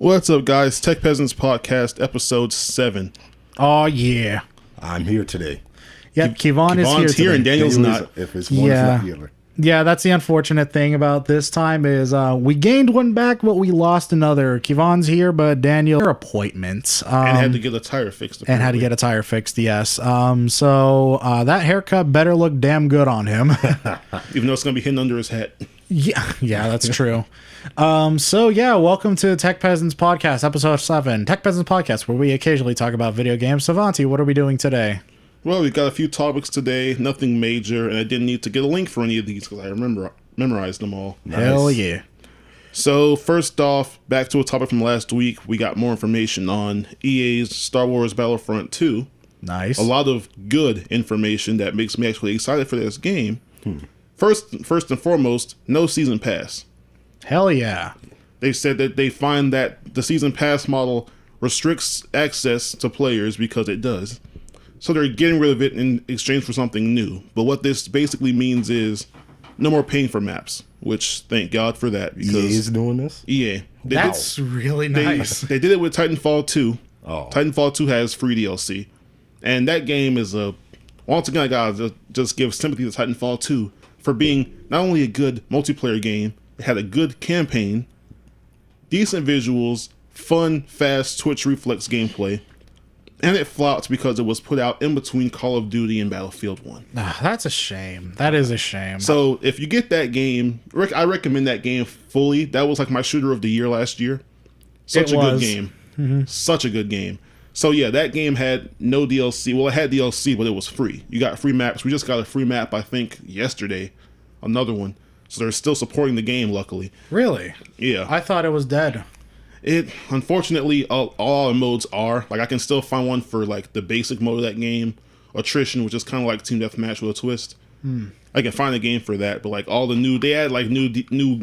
What's up, guys? Tech Peasants Podcast, episode 7. Oh, yeah. I'm here today. Yep, Kevon is Kevon's here and today. Daniel's not. If it's one, it's not the other. Yeah, that's the unfortunate thing about this time is we gained one back, but we lost another. Kevon's here, but Daniel, their appointments. And had to get a tire fixed. And had to get a tire fixed, yes. So that haircut better look damn good on him. Even though it's going to be hidden under his hat. Yeah, that's true. Welcome to Tech Peasants Podcast, episode 7. Tech Peasants Podcast, where we occasionally talk about video games. Savanti, what are we doing today? Well, we got a few topics today, nothing major, and I didn't need to get a link for any of these because I memorized them all. Nice. Hell yeah. So, first off, back to a topic from last week, we got more information on EA's Star Wars Battlefront 2. Nice. A lot of good information that makes me actually excited for this game. First and foremost, no season pass. Hell yeah. They said that they find that the season pass model restricts access to players because it does. So they're getting rid of it in exchange for something new. But what this basically means is no more paying for maps, which thank God for that. Because EA is doing this? EA. That's really nice. They did it with Titanfall 2. Oh. Titanfall 2 has free DLC. And that game is once again, I gotta just give sympathy to Titanfall 2 for being not only a good multiplayer game, it had a good campaign, decent visuals, fun, fast Twitch reflex gameplay, and it flopped because it was put out in between Call of Duty and Battlefield 1. That's a shame. That is a shame. So if you get that game, I recommend that game fully. That was like my shooter of the year last year. Such a good game. Mm-hmm. Such a good game. So yeah, that game had no DLC. Well, it had DLC, but it was free. You got free maps. We just got a free map, I think, yesterday. Another one. So they're still supporting the game, luckily. Really? Yeah. I thought it was dead. It, unfortunately, all our modes are. Like, I can still find one for, like, the basic mode of that game. Attrition, which is kind of like Team Deathmatch with a twist. I can find a game for that, but, like, all the they add, like, new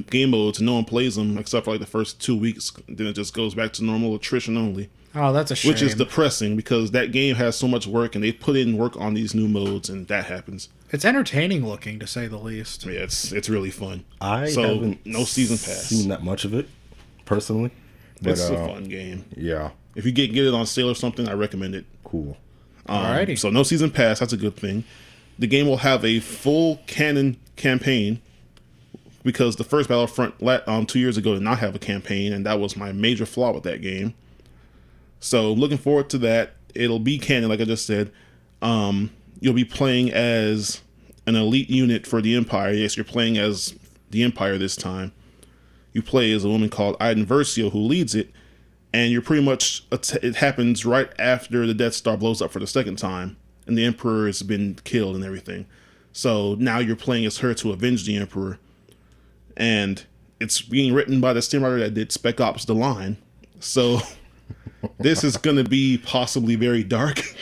game modes, and no one plays them except for, like, the first 2 weeks. Then it just goes back to normal attrition only. Oh, that's a shame. Which is depressing, because that game has so much work, and they put in work on these new modes, and that happens. It's entertaining looking, to say the least. Yeah, it's really fun. I haven't no season pass. seen that much of it, personally. But, It's a fun game. Yeah. If you get it on sale or something, I recommend it. Cool. Alrighty. So no season pass, that's a good thing. The game will have a full canon campaign because the first Battlefront 2 years ago did not have a campaign, and that was my major flaw with that game. So looking forward to that. It'll be canon, like I just said. You'll be playing as an elite unit for the Empire. Yes, you're playing as the Empire this time. You play as a woman called Iden Versio who leads it, and you're pretty much, it happens right after the Death Star blows up for the second time, and the Emperor has been killed and everything. So now you're playing as her to avenge the Emperor, and it's being written by the same writer that did Spec Ops: The Line. So this is going to be possibly very dark.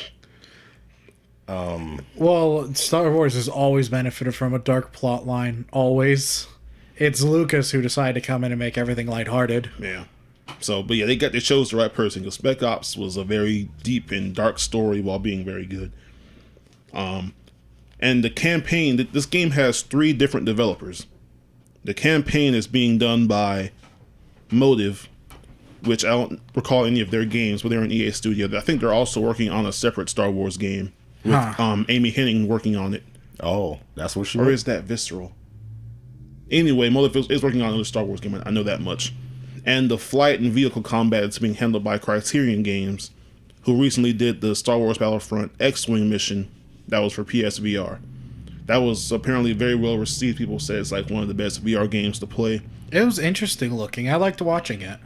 Well, Star Wars has always benefited from a dark plot line. Always. It's Lucas who decided to come in and make everything lighthearted. Yeah. So, but yeah, they chose the right person because Spec Ops was a very deep and dark story while being very good. And the campaign, this game has 3 different developers. The campaign is being done by Motive, which I don't recall any of their games, but they're an EA studio. I think they're also working on a separate Star Wars game with Amy Hennig working on it. Oh, that's what she Or wrote? is that Visceral? Anyway, Motive is working on another Star Wars game. I know that much. And the flight and vehicle combat is being handled by Criterion Games, who recently did the Star Wars Battlefront X-Wing mission that was for PSVR. That was apparently very well received. People say it's like one of the best VR games to play. It was interesting looking. I liked watching it.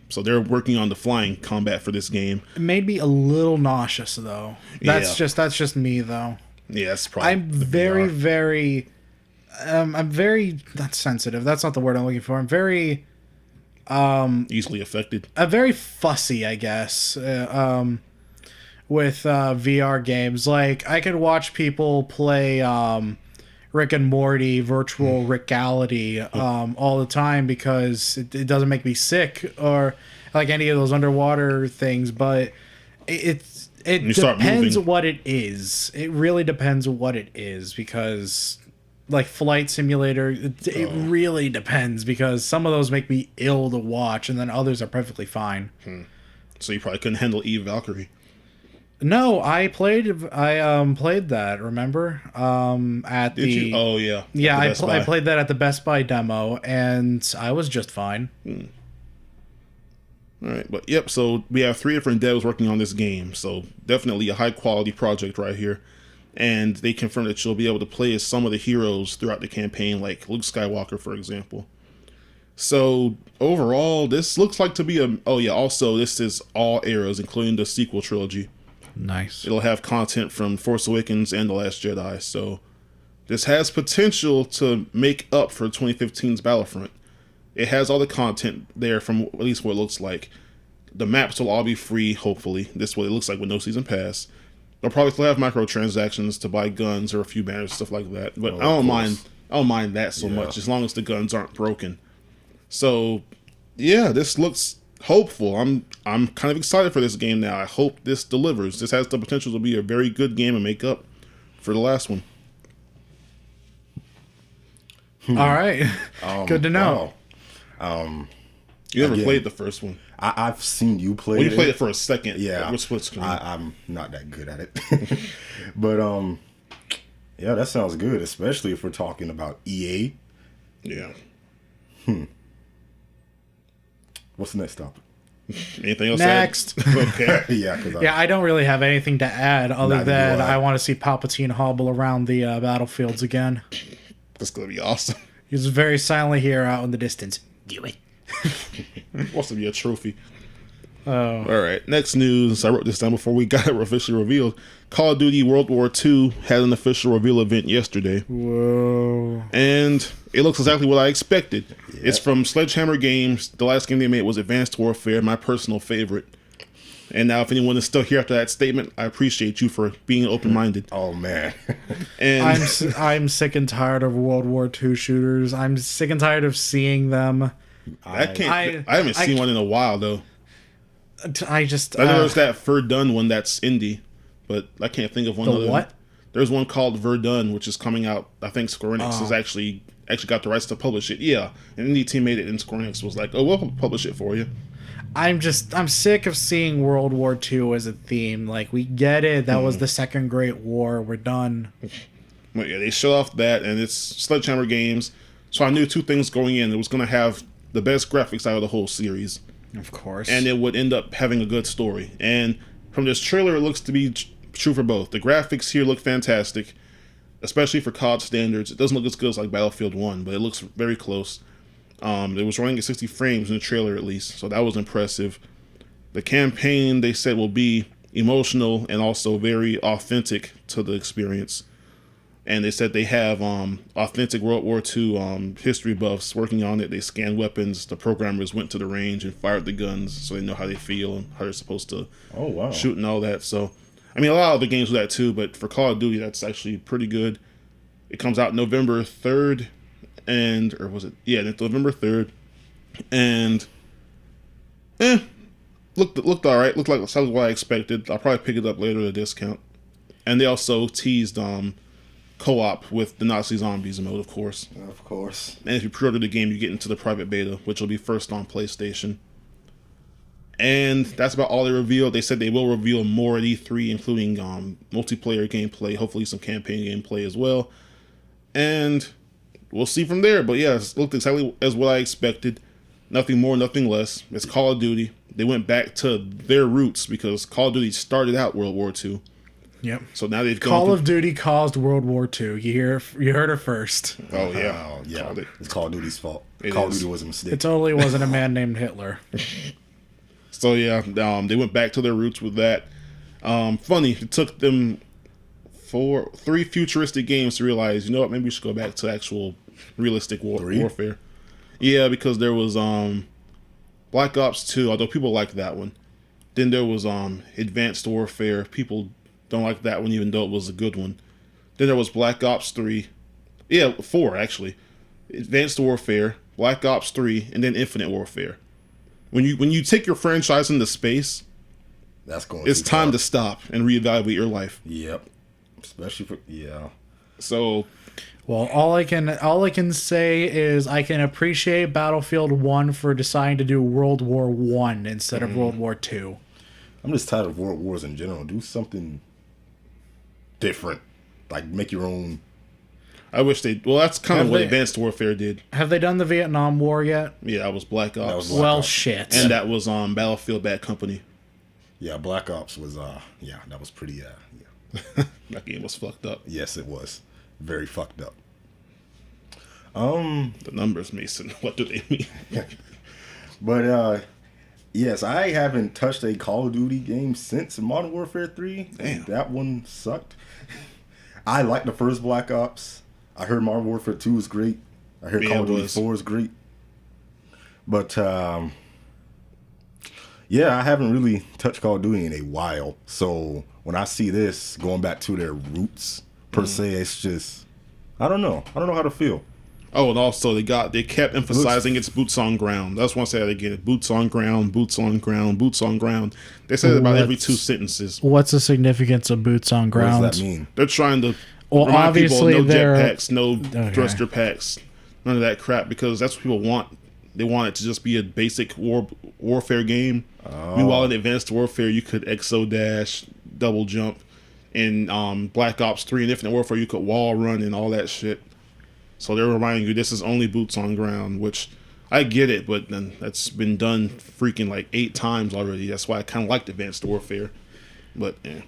So they're working on the flying combat for this game. It made me a little nauseous, though. That's just me, though. Yeah, that's probably. I'm very not sensitive. That's not the word I'm looking for. I'm very Easily affected. very fussy, I guess, with VR games. Like, I could watch people play Rick and Morty, virtual reality all the time because it doesn't make me sick or like any of those underwater things, but it depends what it is. It really depends what it is because like Flight Simulator, it really depends, because some of those make me ill to watch, and then others are perfectly fine. So you probably couldn't handle Eve Valkyrie. No, I played that. Remember? At Did the you? Oh yeah. yeah, At the Best Buy. I played that at the Best Buy demo, and I was just fine. All right, but yep. So we have 3 different devs working on this game. So definitely a high quality project right here. And they confirmed that you'll be able to play as some of the heroes throughout the campaign, like Luke Skywalker, for example. So overall, this looks like to be a. Oh yeah. Also, this is all eras, including the sequel trilogy. Nice. It'll have content from Force Awakens and The Last Jedi, so this has potential to make up for 2015's Battlefront. It has all the content there from at least what it looks like. The maps will all be free, hopefully. This is what it looks like with no season pass. They'll probably still have microtransactions to buy guns or a few banners, stuff like that. But I don't mind that so much, as long as the guns aren't broken. So yeah, this looks hopeful. I'm kind of excited for this game now. I hope this delivers. This has the potential to be a very good game and make up for the last one. All right. Good to know. You never played the first one. I've seen you play Well, you played it for a second. Yeah. With split screen. I'm not that good at it. But yeah, that sounds good, especially if we're talking about EA. Yeah. What's the next topic? Anything else? Next. Okay. Yeah, I don't really have anything to add other Neither do than I. I want to see Palpatine hobble around the battlefields again. That's gonna be awesome. He's very silently here out in the distance. Do it. Wants to be a trophy. Oh. All right. Next news. I wrote this down before we got it officially revealed. Call of Duty World War II had an official reveal event yesterday. Whoa. And it looks exactly what I expected. Yeah. It's from Sledgehammer Games. The last game they made was Advanced Warfare, my personal favorite. And now if anyone is still here after that statement, I appreciate you for being open-minded. Oh, man. And I'm sick and tired of World War II shooters. I'm sick and tired of seeing them. I haven't seen one in a while, though. I just... I know there's that Verdun one that's indie, but I can't think of one other. What? There's one called Verdun, which is coming out. I think Square Enix has actually got the rights to publish it. Yeah, an indie team made it, and Square Enix was like, "Oh, we'll publish it for you." I'm sick of seeing World War II as a theme. Like, we get it. That was the Second Great War. We're done. But yeah, they showed off that, and it's Sledgehammer Games. So I knew 2 things going in. It was going to have the best graphics out of the whole series. Of course. And it would end up having a good story. And from this trailer, it looks to be true for both. The graphics here look fantastic, especially for COD standards. It doesn't look as good as like Battlefield 1, but it looks very close. It was running at 60 frames in the trailer at least, so that was impressive. The campaign, they said, will be emotional and also very authentic to the experience. And they said they have authentic World War II history buffs working on it. They scanned weapons. The programmers went to the range and fired the guns so they know how they feel and how they're supposed to shoot and all that. So, I mean, a lot of the games do that too, but for Call of Duty, that's actually pretty good. It comes out November 3rd, or was it? Yeah, November 3rd. And, looked all right. Looked like that's what I expected. I'll probably pick it up later at a discount. And they also teased co-op with the Nazi Zombies mode, of course. Of course. And if you pre-order the game, you get into the private beta, which will be first on PlayStation. And that's about all they revealed. They said they will reveal more at E3, including multiplayer gameplay, hopefully some campaign gameplay as well. And we'll see from there. But yeah, it looked exactly as what I expected. Nothing more, nothing less. It's Call of Duty. They went back to their roots because Call of Duty started out World War II. Yep. So now they've Call of Duty caused World War II. You heard it first. Oh yeah. Yeah. It's Call of Duty's fault. It Call is. of Duty was a mistake. It totally wasn't a man named Hitler. So yeah, they went back to their roots with that. Funny, it took them 3 futuristic games to realize, you know what, maybe we should go back to actual realistic warfare. Yeah, because there was Black Ops 2, although people liked that one. Then there was Advanced Warfare. People don't like that one, even though it was a good one. Then there was Black Ops 3. Yeah, 4 actually. Advanced Warfare, Black Ops 3, and then Infinite Warfare. When you take your franchise into space, That's going. it's time to stop and reevaluate your life. Yep. Especially for So, Well, all I can say is I can appreciate Battlefield 1 for deciding to do World War 1 instead of World War 2. I'm just tired of world wars in general. Do something different. Like, make your own. I wish they. Well, that's kind of Have what they- Advanced Warfare did. Have they done the Vietnam War yet? Yeah, that was Black Ops. That was Black Well, Ops. shit. And that was Battlefield Bad Company. Yeah, Black Ops was, yeah, that was pretty, yeah. That game was fucked up. Yes, it was. Very fucked up. The numbers, Mason. What do they mean? But, yes, I haven't touched a Call of Duty game since Modern Warfare 3. Damn. That one sucked. I liked the first Black Ops. I heard Modern Warfare 2 is great. I heard Yeah, Call of it Duty was. 4 is great. But, yeah, I haven't really touched Call of Duty in a while. So when I see this going back to their roots, per se, it's just, I don't know. I don't know how to feel. Oh, and also they kept emphasizing it's boots on ground. That's one say that again. Boots on ground, boots on ground, boots on ground. They say it about every What's- 2 sentences. What's the significance of boots on What ground? does that mean? They're trying to Well, remind people obviously no they're- jetpacks, no Okay. thruster packs, none of that crap, because that's what people want. They want it to just be a basic warfare game. Meanwhile, in Advanced Warfare, you could exo dash, double jump. In Black Ops 3 and Infinite Warfare, you could wall run and all that shit. So they're reminding you this is only boots on ground, which I get it, but then that's been done freaking like 8 times already. That's why I kind of liked Advanced Warfare. But yeah.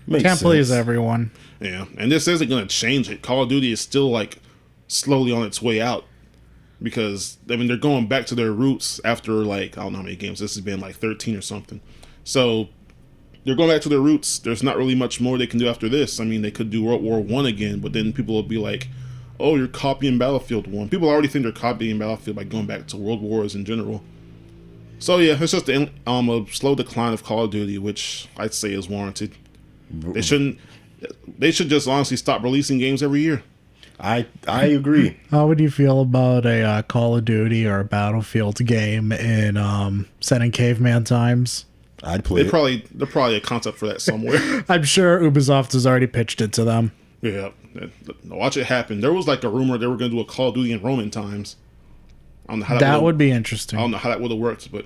Makes Can't please sense. everyone. Yeah, and this isn't going to change it. Call of Duty is still like slowly on its way out because I mean they're going back to their roots after like I don't know how many games. This has been like 13 or something. So they're going back to their roots. There's not really much more they can do after this. I mean, they could do World War One again, but then people will be like, "Oh, you're copying Battlefield 1." People already think they're copying Battlefield by going back to World Wars in general. So yeah, it's just a slow decline of Call of Duty, which I'd say is warranted. They shouldn't. They should just honestly stop releasing games every year. I agree. How would you feel about a Call of Duty or a Battlefield game in set in caveman times? I'd play it. They're probably a concept for that somewhere. I'm sure Ubisoft has already pitched it to them. Yeah, watch it happen. There was like a rumor they were going to do a Call of Duty in Roman times. I don't know how That would be I interesting. don't know how that would have worked, but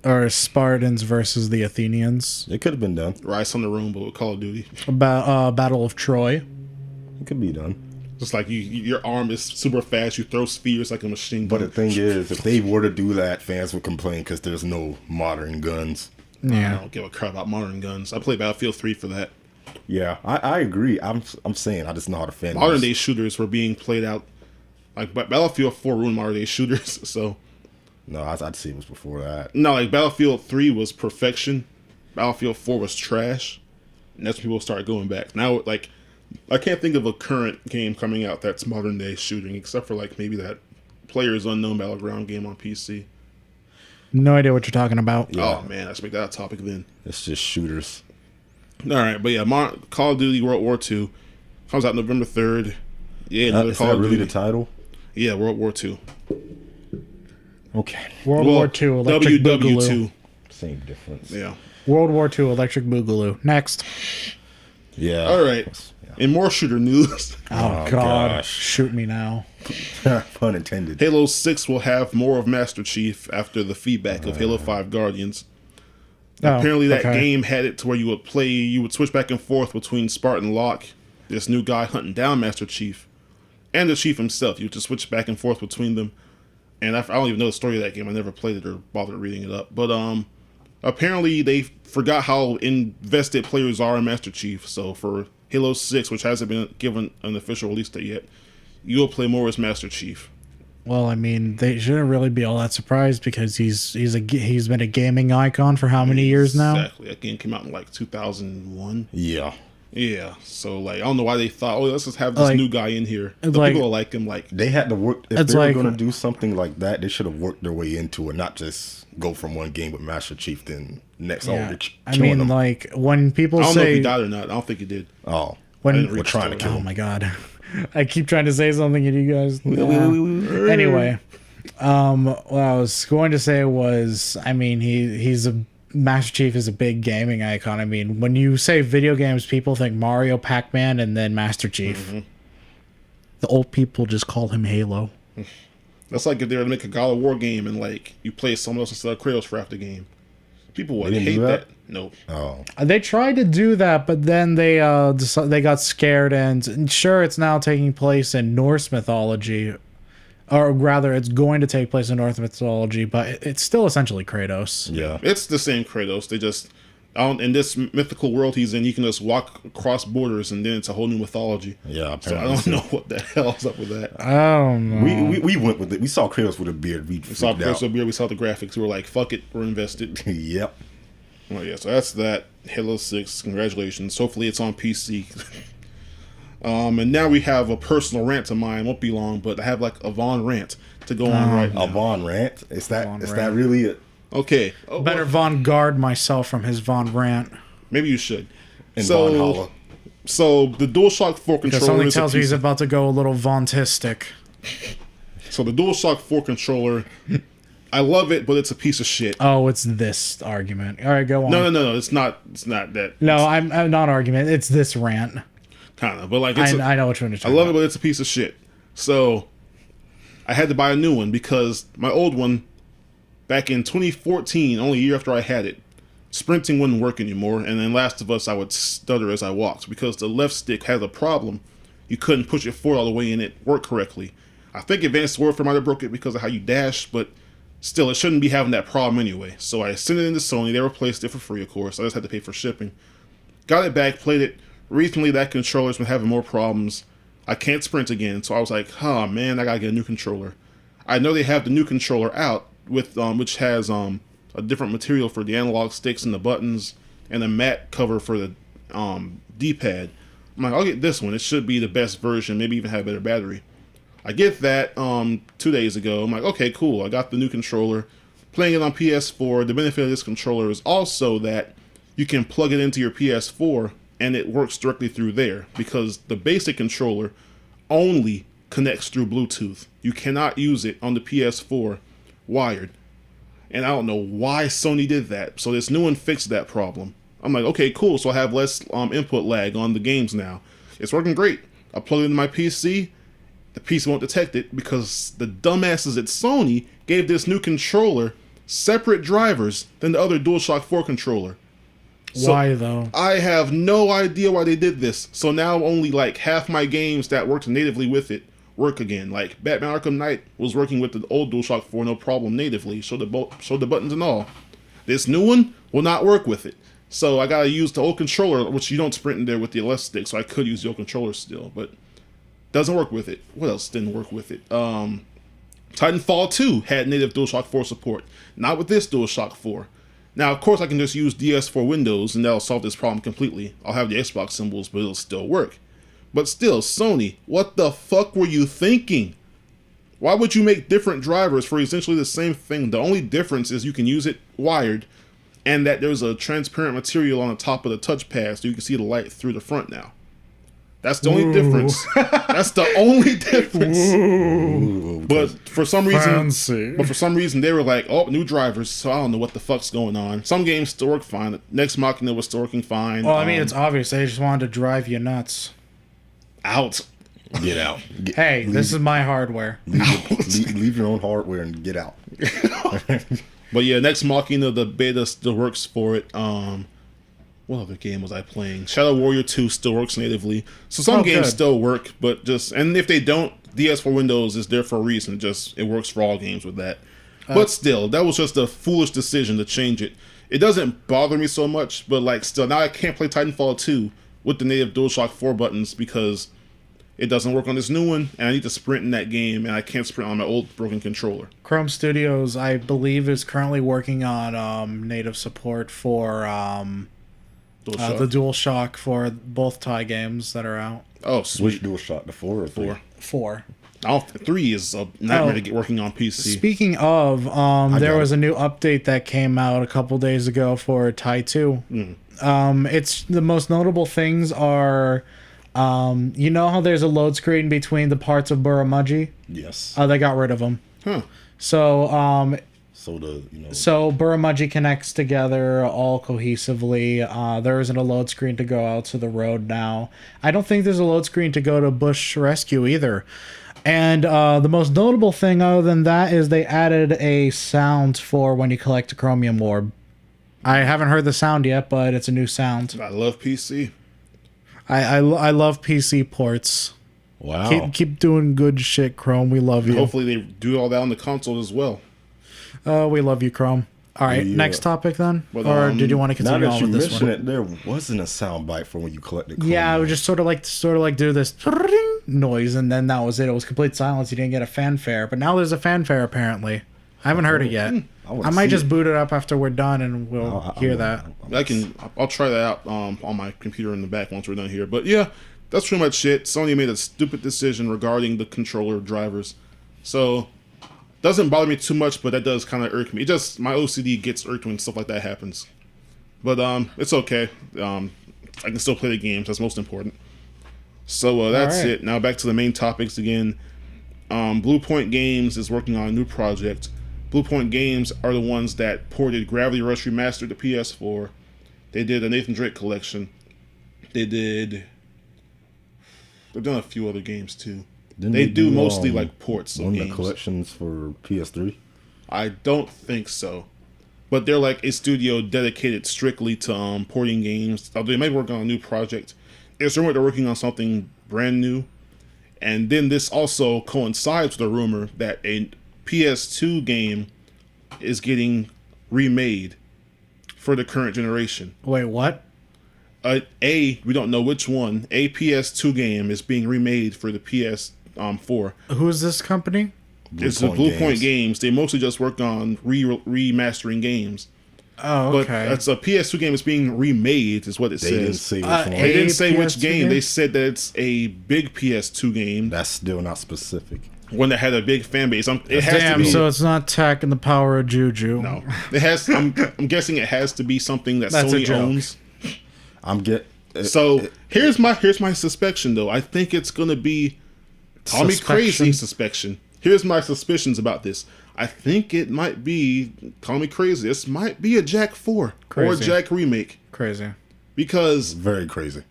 Or Spartans versus the Athenians. It could have been done. Rise on the Room, but with Call of Duty, Battle of Troy. It could be done. just like your arm is super fast, you throw spears like a machine gun. But the thing is, if they were to do that, fans would complain because there's no modern guns. I Yeah. don't give a crap about modern guns. I play Battlefield 3 for that. Yeah, I agree. I'm saying I just know how to fan. Modern day shooters were being played out. Like Battlefield 4 ruined modern day shooters, so. No, I'd say it was before that. No, like Battlefield 3 was perfection. Battlefield 4 was trash. And that's when people started going back. Now, like, I can't think of a current game coming out that's modern day shooting, except for like maybe that Players Unknown Battleground game on PC. No idea what you're talking about. Yeah. Oh man, let's make that a topic then. It's just shooters. All right, but yeah, Call of Duty World War II comes out November 3rd. Yeah, another Is Call that of really Duty. the title? Yeah, World War II. Okay. World War II, Electric Boogaloo. WW2. Same difference. Yeah. World War II, Electric Boogaloo. Next. Yeah. All right. Yeah. In more shooter news, Oh, Oh, God. gosh. Shoot me now. Pun intended. Halo 6 will have more of Master Chief after the feedback of Halo 5 Guardians. Oh, Apparently that okay. game had it to where you would switch back and forth between Spartan Locke, this new guy hunting down Master Chief, and the Chief himself. You would just switch back and forth between them. And I don't even know the story of that game. I never played it or bothered reading it up. But apparently they forgot how invested players are in Master Chief. So for Halo 6, which hasn't been given an official release date yet, you'll play more as Master Chief. Well, I mean, they shouldn't really be all that surprised because he's been a gaming icon for how many years now? Exactly. That game came out in like 2001. Yeah. Yeah. So like I don't know why they thought, oh, let's just have this Like- new guy in here. The like- people will like him. Like They had to work. If It's they were like- going to do something like that, they should have worked their way into it, not just go from one game with Master Chief, then next. Oh, Yeah. they're I killing mean, them. like, when people I don't know if say... he died or not. I don't think he did. Oh, when we're trying to kill Oh, him. my God. I keep trying to say something and you guys... Anyway, what I was going to say was, I mean, he's Master Chief is a big gaming icon. I mean, when you say video games, people think Mario, Pac-Man, and then Master Chief. Mm-hmm. The old people just call him Halo. That's like if they were to make a God of War game and like you play someone else instead of Kratos for half the game. People would hate that. Nope. Oh. They tried to do that, but then they got scared, and sure, it's now taking place in Norse mythology, or rather, it's going to take place in Norse mythology, but it's still essentially Kratos. Yeah. It's the same Kratos. They just in this mythical world he's in, you can just walk across borders, and then it's a whole new mythology. Yeah. So I don't know what the hell's up with that. I don't know. We went with it. We saw Kratos with a beard. We saw Kratos with a beard. We saw the graphics. We were like, "Fuck it, we're invested." Yep. Well, yeah. So that's that. Halo 6. Congratulations. Hopefully it's on PC. And now we have a personal rant of mine. Won't be long, but I have like a Vaughn rant to go on right now. A Vaughn rant? Is that Vaughn that rant. really it? Okay. Better Von guard myself from his Von rant. Maybe you should. In Valhalla. So the DualShock 4 Because controller something is tells me he's about to go a little Vontistic. So the DualShock 4 controller, I love it, but it's a piece of shit. Oh, it's this argument. All right, go on. No. It's not that. No, I'm not argument. It's this rant. Kind of, but like it's I know which one you're I talking love it, about. but it's a piece of shit. So I had to buy a new one because my old one, back in 2014, only a year after I had it, sprinting wouldn't work anymore. And in Last of Us, I would stutter as I walked because the left stick had a problem. You couldn't push it forward all the way and it worked correctly. I think Advanced Warfare might have broke it because of how you dash, but still, it shouldn't be having that problem anyway. So I sent it into Sony. They replaced it for free, of course. I just had to pay for shipping. Got it back, played it. Recently, that controller's been having more problems. I can't sprint again, so I was like, oh man, I gotta get a new controller. I know they have the new controller out, with which has a different material for the analog sticks and the buttons, and a matte cover for the D-pad. I'm like, I'll get this one. It should be the best version, maybe even have a better battery. I get that 2 days ago. I'm like, okay, cool. I got the new controller. Playing it on PS4. The benefit of this controller is also that you can plug it into your PS4 and it works directly through there, because the basic controller only connects through Bluetooth. You cannot use it on the PS4 wired. And I don't know why Sony did that. So this new one fixed that problem. I'm like, okay, cool. So I have less input lag on the games now. It's working great. I plug it into my PC. The PC won't detect it because the dumbasses at Sony gave this new controller separate drivers than the other DualShock 4 controller. Why though? I have no idea why they did this. So now only like half my games that worked natively with it work again. Like Batman Arkham Knight was working with the old DualShock 4 no problem natively. Showed the buttons and all. This new one will not work with it. So I gotta use the old controller, which you don't sprint in there with the left stick. So I could use the old controller still, but doesn't work with it. What else didn't work with it? Titanfall 2 had native DualShock 4 support. Not with this DualShock 4. Now, of course, I can just use DS4 Windows and that'll solve this problem completely. I'll have the Xbox symbols, but it'll still work. But still, Sony, what the fuck were you thinking? Why would you make different drivers for essentially the same thing? The only difference is you can use it wired and that there's a transparent material on the top of the touchpad so you can see the light through the front now. That's the only difference. That's the only difference. But for some reason, they were like, "Oh, new drivers." So I don't know what the fuck's going on. Some games still work fine. Nex Machina was still working fine. Well, I mean, it's obvious. They just wanted to drive you nuts. Out. Get out. Hey, this is my hardware. Leave your own hardware and get out. But yeah, Nex Machina, the beta still works for it. What other game was I playing? Shadow Warrior 2 still works natively. So some games still work, but and if they don't, DS4 Windows is there for a reason. It works for all games with that. But still, that was just a foolish decision to change it. It doesn't bother me so much, but like still, now I can't play Titanfall 2 with the native DualShock 4 buttons because it doesn't work on this new one, and I need to sprint in that game, and I can't sprint on my old broken controller. Chrome Studios, I believe, is currently working on native support for the DualShock for both tie games that are out. Oh, sweet. Which DualShock? The 4 or 3? 4. 3 is a nightmare to get working on PC. Speaking of, there was a new update that came out a couple days ago for tie 2. It's the most notable things are, you know how there's a load screen between the parts of Buramaji? Yes. They got rid of them. Huh. So So So Buramaji connects together all cohesively. There isn't a load screen to go out to the road now. I don't think there's a load screen to go to Bush Rescue either. And the most notable thing other than that is they added a sound for when you collect a chromium orb. I haven't heard the sound yet, but it's a new sound. I love PC. I love PC ports. wow. Keep doing good shit, Chrome. We love you. Hopefully they do all that on the console as well. We love you, Chrome. All right, Yeah. Next topic then? But, or did you want to Now continue that on you with this mention one? it, there wasn't a sound bite for when you collected. Yeah, I chromium. would just sort of like do this noise, and then that was it. It was complete silence. You didn't get a fanfare, but now there's a fanfare apparently. I haven't heard it yet. wanna I might see just it. boot it up after we're done, and we'll hear that. I'll try that out on my computer in the back once we're done here. But yeah, that's pretty much it. Sony made a stupid decision regarding the controller drivers. So doesn't bother me too much, but that does kind of irk me. It just my OCD gets irked when stuff like that happens. But it's okay. I can still play the games. That's most important. So that's All right. it. Now back to the main topics again. Blue Point Games is working on a new project. Blue Point Games are the ones that ported Gravity Rush Remastered to PS4. They did a Nathan Drake collection. They've done a few other games too. Didn't They do mostly um, like ports of one of the games. collections for PS3. I don't think so. But they're like a studio dedicated strictly to porting games. They may work on a new project. It's rumored they're working on something brand new. And then this also coincides with a rumor that a PS2 game is getting remade for the current generation. Wait, what? We don't know which one. A PS2 game is being remade for the PS4. Who's this company? It's the Blue Point Games. They mostly just work on remastering games. Oh, But okay. it's a PS2 game that's being remade, is what it They didn't says. say which one. They didn't say which PS2 game. game? They said that it's a big PS2 game, That's still not specific. one that had a big fan base. It has Damn, to be. so it's not Tech and the Power of Juju. No, it has. I'm guessing it has to be something that That's a Sony joke. owns. So Here's my suspicion, though. I think it's gonna be. Call me crazy, suspicion. Here's my suspicions about this. I think it might be. Call me crazy. This might be a Jack 4 or a Crazy. Jack remake Crazy. because very crazy.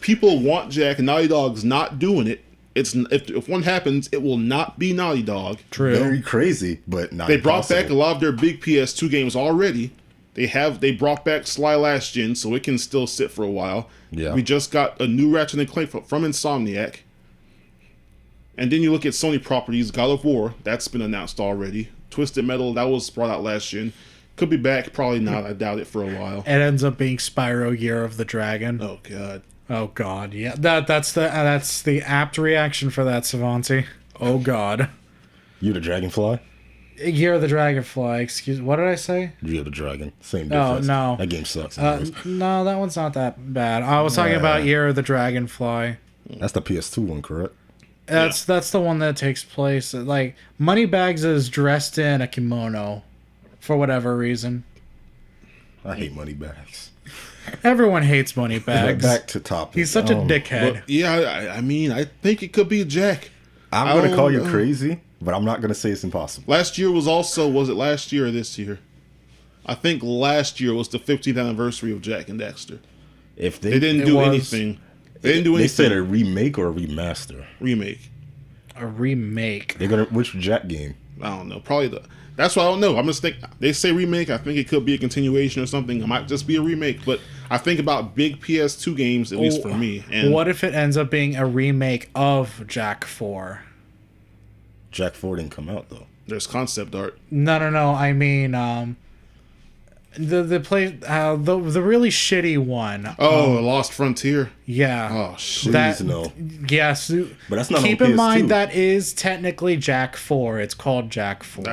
people want Jack and Naughty Dog's not doing it. It's if one happens, it will not be Naughty Dog. True. Very crazy, but not They brought impossible. back a lot of their big PS2 games already. They brought back Sly last gen, so it can still sit for a while. Yeah. We just got a new Ratchet and Clank from Insomniac. And then you look at Sony properties, God of War, that's been announced already. Twisted Metal, that was brought out last gen. Could be back, probably not. I doubt it for a while. It ends up being Spyro Year of the Dragon. Oh god. Oh God, yeah. That's the apt reaction for that, Savanti. Oh God. You the Dragonfly? Year of the Dragonfly. Excuse. What did I say? You the Dragon. Same Oh, difference. no. That game sucks. anyways. No, that one's not that bad. I was talking about Year of the Dragonfly. That's the PS2 one, correct? That's the one that takes place. Like Moneybags is dressed in a kimono, for whatever reason. I hate Moneybags. Everyone hates Moneybags. Back to topic. He's such a dickhead. But yeah, I mean, I think it could be Jack. I'm I gonna call you don't know. crazy, but I'm not gonna say it's impossible. Last year was it last year or this year? I think last year was the 15th anniversary of Jack and Dexter. If They didn't It do was- anything. They didn't do They anything. said a remake or a remaster. Remake. A remake. They're gonna which Jack game? I don't know. Probably that's what I don't know. I'm just think they say remake. I think it could be a continuation or something. It might just be a remake. But I think about big PS2 games, at least for me. And What if it ends up being a remake of Jack 4? Jack 4 didn't come out though. there's concept art. No. I mean, the really shitty one. Oh, Lost Frontier. Yeah. Oh shit. Please no. Yes. But that's not Keep on in mind PS2. that is technically Jack 4. It's called Jack 4.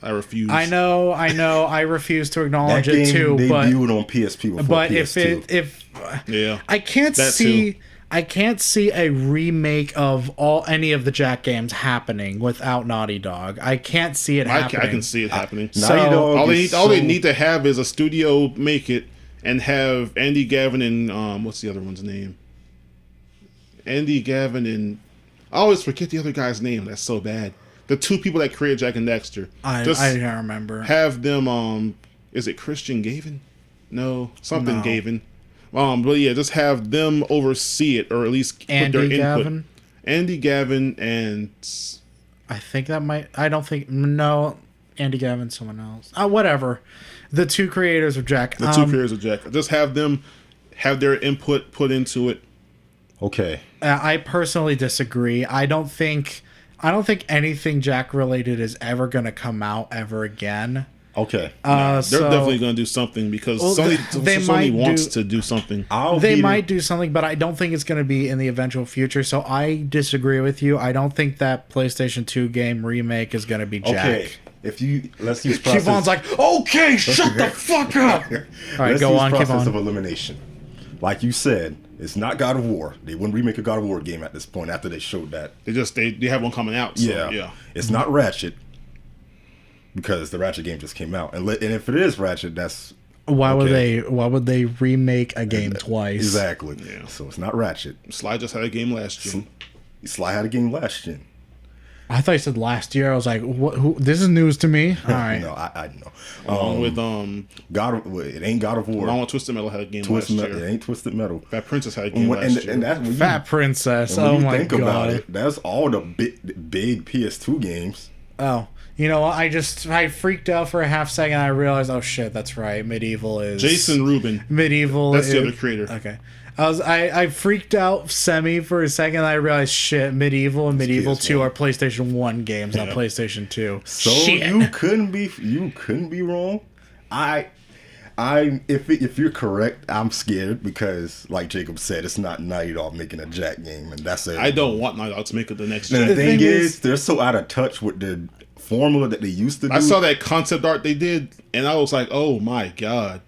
I refuse. I know. I refuse to That acknowledge game it too. But debuted on PSP before PS2. if Yeah. I can't That see. too. I can't see a remake of any of the Jack games happening without Naughty Dog. I can't see it I happening. can see it happening. So- Naughty Dog all is they so- need to have is a studio make it and have Andy Gavin and what's the other one's name? Andy Gavin and I always forget the other guy's name. That's so bad. the two people that created Jack and Daxter. I don't remember. Have them. Is it Christian Gavin? No, something No. Gavin. But yeah, just have them oversee it, or at least put their Andy input. Gavin. Andy Gavin and I think that might. I don't think. No, Andy Gavin, someone else. Whatever. The two creators of Jack. the two creators of Jack. Just have them have their input put into it. Okay. I personally disagree. I don't think anything Jack related is ever going to come out ever again. Okay. They're So- definitely going to do something because Sony might wants do- to do something. They might do something, but I don't think it's going to be in the eventual future. So I disagree with you. I don't think that PlayStation 2 game remake is going to be Jack. Okay. Let's use process. Kevon's like, okay, shut the fuck up. All right, Let's go use on, process Kevon. of elimination. Like you said, it's not God of War. They wouldn't remake a God of War game at this point after they showed that. They have one coming out. So, yeah. It's not Ratchet because the Ratchet game just came out, and if it is Ratchet, that's Why okay. would they remake a game twice? Exactly. Yeah. So it's not Ratchet. Sly just had a game last year. Sly had a game last gen. I thought you said last year. I was like, what? This is news to me. All right. No, I know. Along with it ain't God of War. along with Twisted Metal had a game Twisted last Metal. year. It ain't Twisted Metal. Fat Princess had a game last year. And that's when Fat Princess. when Oh you my think god. about it, that's all the big PS2 games. Oh, you know what? I freaked out for a half second. I realized, oh shit, that's right. Medieval is Jason Rubin. Medieval. That's the is- other creator. Okay. I freaked out semi for a second. I realized shit. Medieval and Medieval PS1. 2 are PlayStation 1 games, not PlayStation 2. So shit. you couldn't be wrong. If you're correct, I'm scared because, like Jacob said, it's not Naughty Dog making a Jack game, and that's it. I don't want Naughty Dog to make it the next And gen. the thing thing is- is, they're so out of touch with the formula that they used to do. I saw that concept art they did, and I was like, "Oh my god!"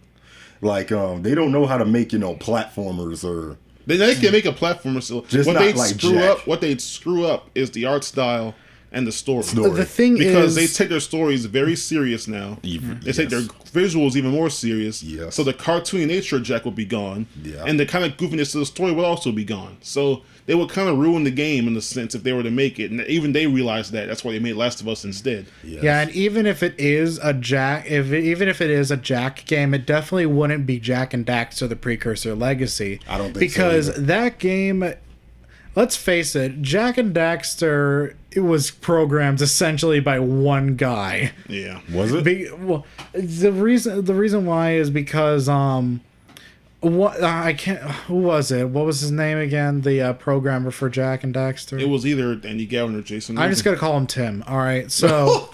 Like, they don't know how to make platformers or. They can make a platformer still. Just What not they like screw Jack. up, what they screw up is the art style and the story. The thing Because they is, take their stories very serious now. They take their visuals even more serious. Yes. So the cartoony nature of Jack will be gone. Yeah. And the kind of goofiness of the story will also be gone. So they would kind of ruin the game in the sense if they were to make it. And even they realized that. That's why they made Last of Us instead. Yes. yeah, and even if it is a Jack, even if it is a Jack game, it definitely wouldn't be Jack and Daxter: The Precursor Legacy. I don't think so because either. that game. Let's face it, Jack and Daxter, it was programmed essentially by one guy. Yeah. Was it? Well, the reason why is because what I can't. Who was it? What was his name again? The programmer for Jack and Daxter. It was either Andy Gavin or Jason. I'm just gonna call him Tim. All right, so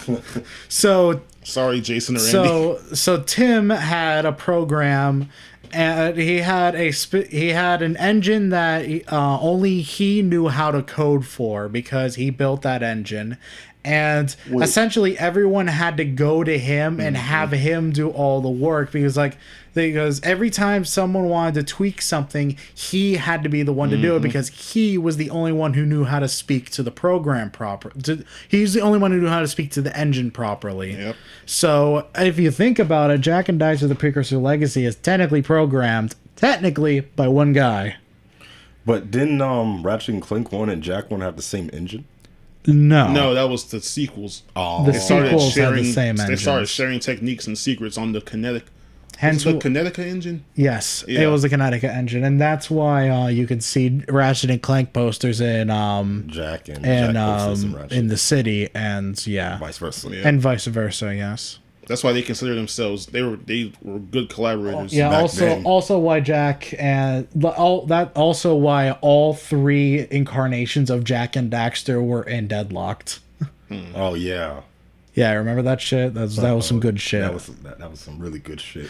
Sorry, Jason or Andy. so Tim had a program, and he had an engine that only he knew how to code for because he built that engine. And essentially everyone had to go to him and have him do all the work because every time someone wanted to tweak something, he had to be the one to do it because he was the only one who knew how to speak to the program he's the only one who knew how to speak to the engine properly. Yep. So if you think about it, Jack and Daxter: The Precursor Legacy is technically programmed by one guy. But didn't Ratchet and Clank 1 and Jack 1 have the same engine? No, that was the sequels. Oh, The They started sequels had sharing. the same They started engines. sharing techniques and secrets on the Kinetic. Hence, The Kinetica engine. yes, Yeah. it was a Connecticut engine, and that's why you could see Ratchet and Clank posters in Jack and Jack posters and Ratchet. in the city, and yeah, Vice versa. Yeah. and vice versa. Yes. That's why they consider themselves. They were good collaborators. Yeah. back Also, then. also why Jack and also why all three incarnations of Jack and Daxter were in Deadlocked. Oh yeah. Yeah, remember that shit? That was some good shit. That was some really good shit.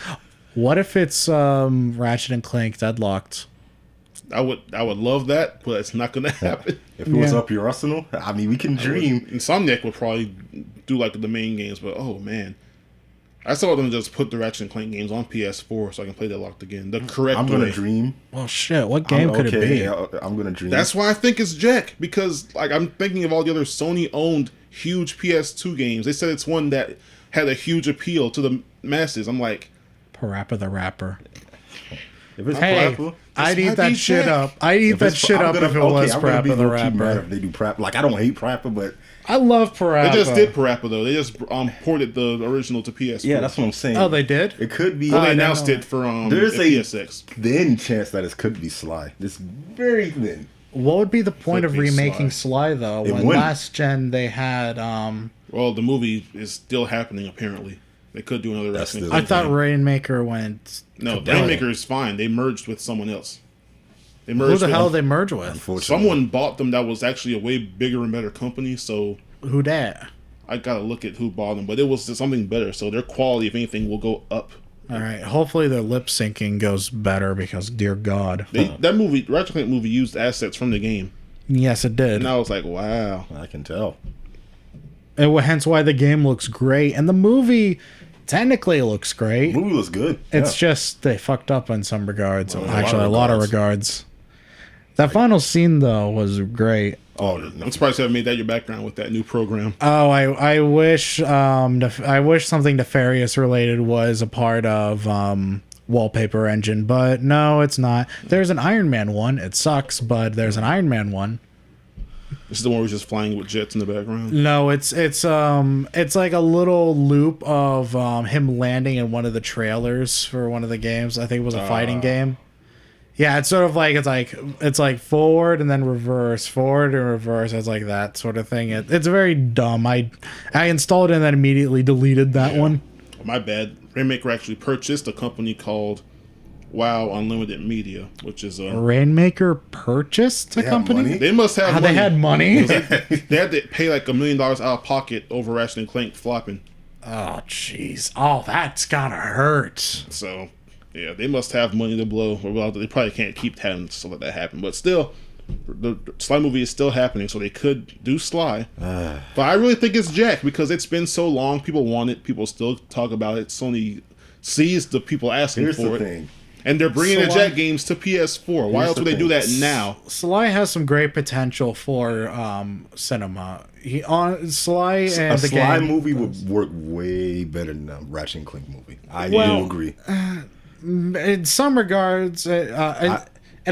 What if it's Ratchet and Clank Deadlocked? I would love that, but it's not going to happen. If it was Yeah. up your arsenal, I mean, we can dream. Insomniac would probably do like the main games, but oh man, I saw them just put the Ratchet and Clank games on PS4 so I can play that locked again. The correct I'm gonna way. dream. Well, shit. What game could it be? I'm gonna dream. That's why I think it's Jack, because like I'm thinking of all the other Sony owned huge PS2 games. They said it's one that had a huge appeal to the masses. I'm like, Parappa the Rapper. if it's Hey, Parappa, I'd might eat that be shit Jack. up. I'd eat if that it's- shit I'm up gonna- if it was I'm gonna be Parappa the low-key mad Rapper. if they do Parappa. Like, I don't hate Parappa, but I love Parappa. They just did Parappa though. They just ported the original to PS4. Yeah, that's what I'm saying. Oh, they did? It could be. Well, they announced it for There's a PSX. thin chance that it could be Sly. This very thin. What would be the point of Could be remaking Sly, though? It When wouldn't. last gen they had... Well, the movie is still happening apparently. They could do another That's Ratchet and still- I Clank thought game. Rainmaker went... No, kablooey. Rainmaker is fine. They merged with someone else. They Who merged the with hell they merge with? Unfortunately. someone bought them that was actually a way bigger and better company. So Who dat? I gotta look at who bought them, but it was something better. So their quality, if anything, will go up. All right. Hopefully their lip syncing goes better because, dear God. That movie, Ratchet and Clank movie, used assets from the game, Yes, it did. and I was like, wow. I can tell. And hence why the game looks great. And the movie technically looks great. The movie was good. It's Yeah. just they fucked up in some regards. Well, Actually, a lot of regards. That final scene, though, was great. Oh, I'm surprised you haven't made that your background with that new program. Oh, I wish I wish something nefarious related was a part of Wallpaper Engine, but no, it's not. There's an Iron Man one. It sucks, but there's an Iron Man one. This is the one where he's just flying with jets in the background. No, it's like a little loop of him landing in one of the trailers for one of the games. I think it was a fighting game. Yeah, it's sort of like it's like forward and then reverse, forward and reverse. It's like that sort of thing. It's very dumb. I installed it and then immediately deleted that one. My bad. Rainmaker actually purchased a company called WoW Unlimited Media, which is Rainmaker purchased a They have company. money? they must have They money. had money. They had to pay like $1 million out of pocket over Ratchet and Clank flopping. Oh jeez. Oh, that's gotta hurt. So yeah, they must have money to blow. Well, they probably can't keep having stuff like that happen. But still, the Sly movie is still happening, so they could do Sly. But I really think it's Jack because it's been so long. People want it. People still talk about it. Sony sees the people asking Here's for the it. thing. And they're bringing the Sly- Jack games to PS4. Why Here's else the would they do thing. that now? Sly has some great potential for cinema. Sly and A the Sly game. movie would work way better than a Ratchet and Clank movie. I Well, do agree. In some regards, in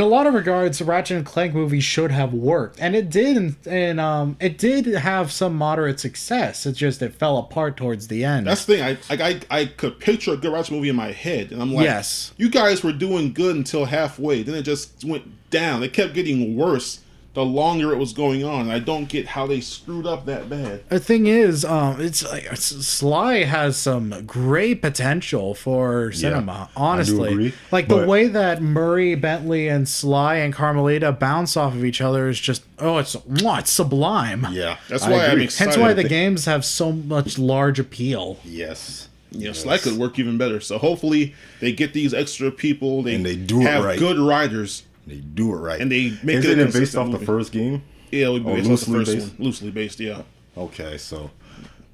a lot of regards, the Ratchet and Clank movie should have worked, and it did. And it did have some moderate success. It's just it fell apart towards the end. That's the thing. I could picture a good Ratchet movie in my head, and I'm like, Yes. you guys were doing good until halfway. Then it just went down. It kept getting worse the longer it was going on. And I don't get how they screwed up that bad. The thing is, it's like Sly has some great potential for cinema. Honestly, agree, like the but- way that Murray, Bentley, and Sly and Carmelita bounce off of each other is just it's sublime. Yeah. That's I why I'm agree. excited. Hence why the games have so much large appeal. Yes. Yeah, Sly could work even better. So hopefully they get these extra people. And they do it have right. good writers. They do it right. And they make Isn't it a it based consistent off the movie. first game? Yeah, it would be Oh, based off the loosely first based? one. Loosely based, yeah. Okay, so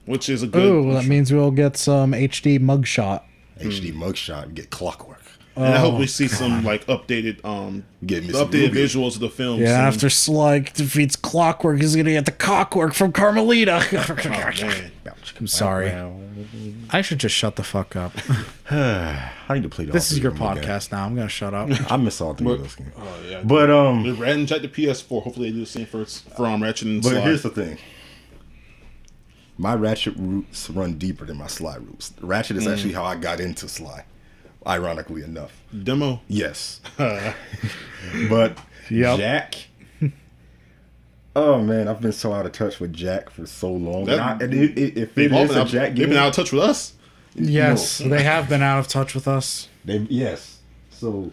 Which is a good. Ooh, that means we'll get some HD mugshot. HD mugshot, get Clockwork. And I hope we see some like updated Get me the some updated Ruby. visuals of the film. Yeah, soon. after Sly defeats Clockwork, he's gonna get the cockwork from Carmelita. Oh, man. I'm sorry. I should just shut the fuck up. I need to play the This is your podcast. podcast now. I'm gonna shut up. I miss all three of those games. Oh yeah. But They're Red Jack the PS4. Hopefully they do the same for Ratchet and but Sly. here's the thing. My Ratchet roots run deeper than my Sly roots. Ratchet is actually how I got into Sly, ironically enough. Demo. Yes. But Yep. Jack. Oh man, I've been so out of touch with Jack for so long. That- And if They've it all is been a out, Jack they've game, been out of touch with us. Yes, they have been out of touch with us. yes. So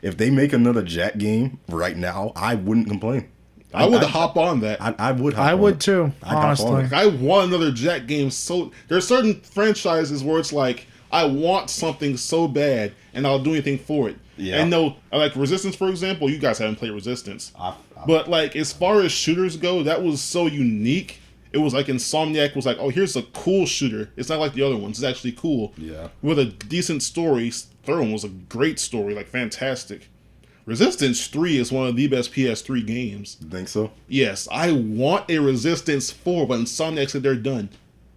if they make another Jack game right now, I wouldn't complain. I would hop on that. I would. Hop I on would it. too, I'd hop on honestly. it. I want another Jack game. So there's certain franchises where it's like I want something so bad, and I'll do anything for it. Yeah. And no, like Resistance, for example. You guys haven't played Resistance, I- but like as far as shooters go, that was so unique. It was like Insomniac was like, oh, here's a cool shooter. It's not like the other ones. It's actually cool. Yeah. With a decent story. Third one was a great story, like fantastic. Resistance 3 is one of the best PS3 games. You think so? Yes, I want a Resistance 4, but Insomniac said they're done.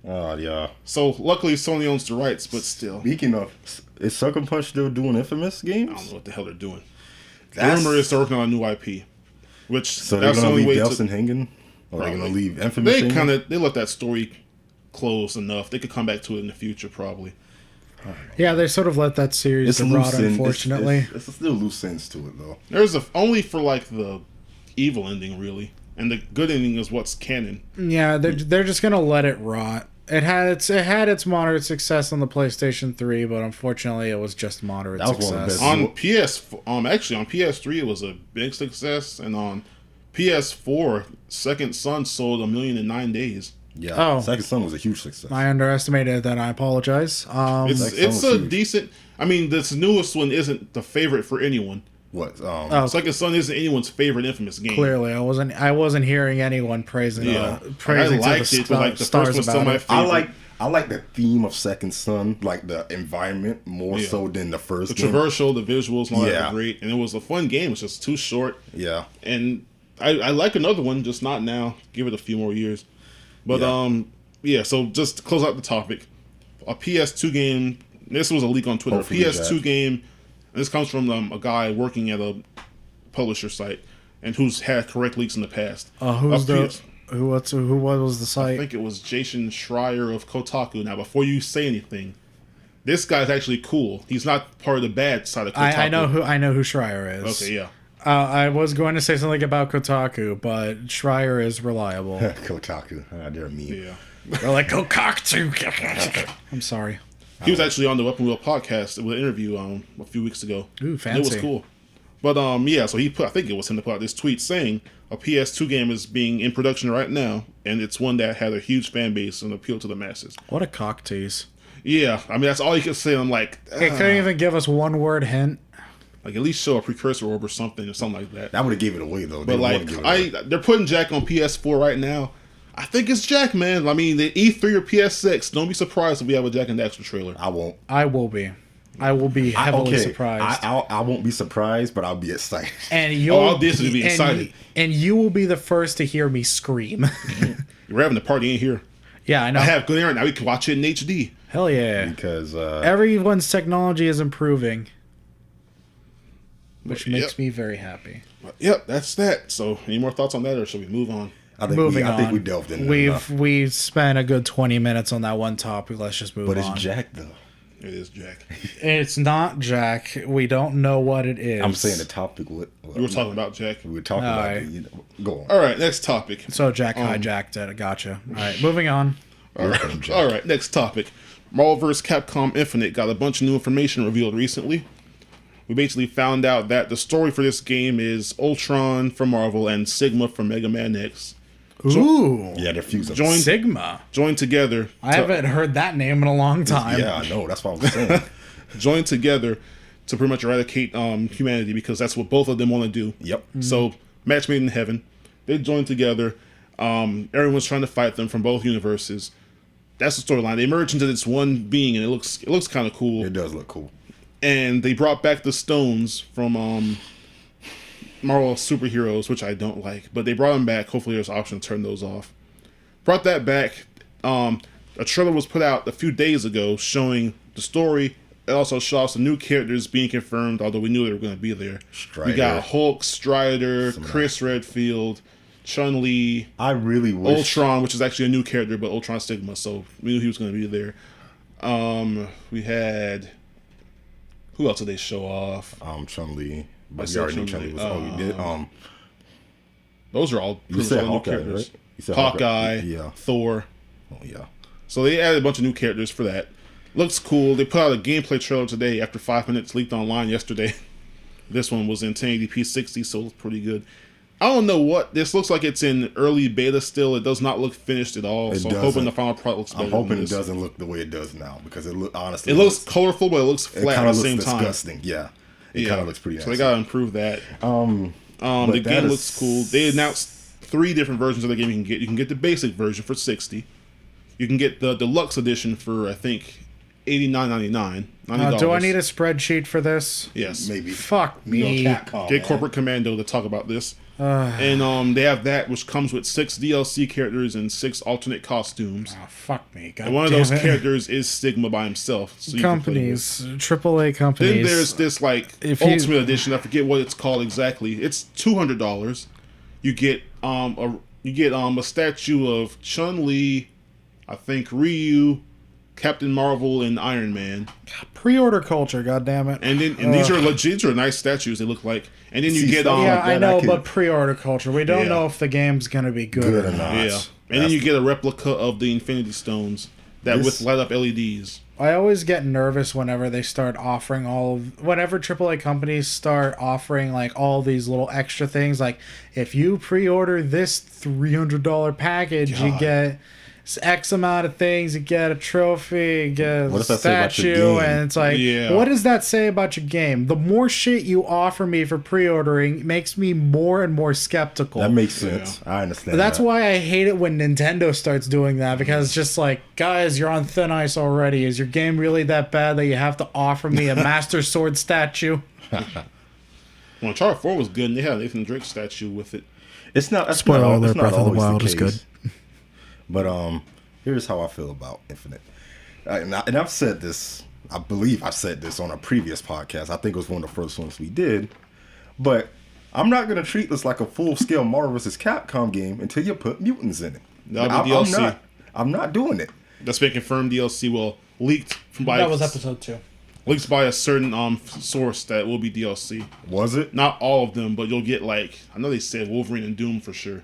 Oh yeah. So luckily Sony owns the rights, but still, Speaking of, is Sucker Punch still doing Infamous I don't games? know what the hell they're doing. That's- The rumor is they're working on a new IP, which So they're that's the gonna only leave way Delson to. hanging. Or they're gonna leave Infamous? They let that story close enough. They could come back to it in the future, probably. Yeah, they sort of let that series rot, unfortunately. It's still loose ends to it, though. There's only for like the evil ending, really, and the good ending is what's canon. Yeah, they're just gonna let it rot. It had its moderate success on the PlayStation 3, but unfortunately, it was just moderate success. On actually on PS3, it was a big success, and on PS4, Second Son sold 1 million in 9 days. Yeah, Oh. Second Son was a huge success. I underestimated that. I apologize. It's a decent. I mean, this newest one isn't the favorite for anyone. What? Second Son isn't anyone's favorite Infamous game. Clearly, I wasn't hearing anyone praising. Yeah, praising I liked it, but like the first one's still my favorite. I like the theme of Second Son, like the environment more so than the first. The traversal, the visuals, and all that were great, and it was a fun game. It's just too short. Yeah, and I like another one, just not now. Give it a few more years. But so just to close out the topic, a PS2 game. This was a leak on Twitter. Hopefully a PS2 game. And this comes from a guy working at a publisher site and who's had correct leaks in the past. Who was the site? I think it was Jason Schreier of Kotaku. Now, before you say anything, this guy's actually cool. He's not part of the bad side of Kotaku. I know who Schreier is. Okay, yeah. I was going to say something about Kotaku, but Schreier is reliable. Kotaku, they're mean. Yeah. They're like Kotaku. I'm sorry. He was actually on the Weapon Wheel podcast with an interview a few weeks ago. Ooh, fancy. And it was cool. But so he I think it was him that put out this tweet saying a PS2 game is being in production right now, and it's one that had a huge fan base and appeal to the masses. What a cock tease. Yeah, I mean that's all you can say. I'm like, It couldn't even give us one word hint. Like at least show a precursor orb or something like that. That would have gave it away though. But like they're putting Jack on PS4 right now. I think it's Jack, man. I mean, the E3 or PS6. Don't be surprised if we have a Jack and Daxter trailer. I won't. I will be. I will be heavily surprised. I won't be surprised, but I'll be excited. And I'll definitely be excited. And you will be the first to hear me scream. We're having a party in here. Yeah, I know. I have good internet now. We can watch it in HD. Hell yeah. Because everyone's technology is improving. Which makes me very happy. Yep, that's that. So, any more thoughts on that, or should we move on? I think we delved in. We've spent a good 20 minutes on that one topic. Let's just move on. But it's Jack, though. It is Jack. It's not Jack. We don't know what it is. I'm saying the topic. We were talking about Jack. We were talking about it. Go on. All right, next topic. So Jack hijacked it. Gotcha. All right, moving on. All right, next topic. Marvel vs. Capcom Infinite got a bunch of new information revealed recently. We basically found out that the story for this game is Ultron from Marvel and Sigma from Mega Man X. Ooh. Yeah, they're fusing. Sigma. Joined together. I haven't heard that name in a long time. Yeah, I know. That's what I was saying. Joined together to pretty much eradicate humanity because that's what both of them want to do. Yep. So, match made in heaven. They joined together. Everyone's trying to fight them from both universes. That's the storyline. They merge into this one being, and it looks kind of cool. It does look cool. And they brought back the stones from Marvel superheroes, which I don't like, but they brought them back. Hopefully there's an option to turn those off. Brought that back. A trailer was put out a few days ago showing the story. It also showed some new characters being confirmed, although we knew they were going to be there. Strider. We got Hulk, Strider, Chris Redfield, Chun-Li. I really wish... Ultron, which is actually a new character, but Ultron Sigma, so we knew he was going to be there. We had... Who else did they show off? Chun-Li. But we already knew Chun-Li was... you did? Those are all you said new Hawkeye, characters. Right? You said Hawkeye, yeah. Thor. Oh, yeah. So they added a bunch of new characters for that. Looks cool. They put out a gameplay trailer today after 5 minutes leaked online yesterday. This one was in 1080p 60, so it's pretty good. I don't know what this looks like. It's in early beta still. It does not look finished at all. So I'm hoping the final product looks better. I'm hoping it doesn't look the way it does now because it honestly looks colorful, but it looks flat at the same time. Disgusting. Yeah, it kind of looks pretty. So they gotta improve that. The game looks cool. They announced 3 different versions of the game you can get. You can get the basic version for $60. You can get the deluxe edition for I think $89.99. $90. Do I need a spreadsheet for this? Yes, maybe. Fuck me. Get Corporate Commando to talk about this. And they have that, which comes with 6 DLC characters and 6 alternate costumes. Oh, fuck me. God and one of those characters is Sigma by himself. So companies, AAA companies. Then there's this Ultimate Edition. I forget what it's called exactly. It's $200. You get You get a statue of Chun-Li, I think Ryu, Captain Marvel, and Iron Man. Pre-order culture, goddammit. And then these are legit, these are nice statues. They look like. And then you get yeah, I know, but pre-order culture. We don't know if the game's gonna be good or not. Yeah, and then you get a replica of the Infinity Stones with light up LEDs. I always get nervous whenever they start offering whenever AAA companies start offering like all these little extra things. Like if you pre-order this $300 package, you get X amount of things. You get a trophy, you get a statue, and it's like, what does that say about your game? The more shit you offer me for pre-ordering makes me more and more skeptical. That makes sense. I understand. That's why I hate it when Nintendo starts doing that, because it's just like, guys, you're on thin ice already. Is your game really that bad that you have to offer me a Master Sword statue? Well, Uncharted 4 was good, and they had an Nathan Drake statue with it. It's not. Spoiler alert: Breath of the Wild is good. But here's how I feel about Infinite. And I've said this, I believe I said this on a previous podcast. I think it was one of the first ones we did. But I'm not going to treat this like a full-scale Marvel vs. Capcom game until you put mutants in it. That'll be DLC. I'm not doing it. That's been confirmed DLC. Well, leaked by... That was episode 2. Leaked by a certain source that will be DLC. Was it? Not all of them, but you'll get like... I know they said Wolverine and Doom for sure.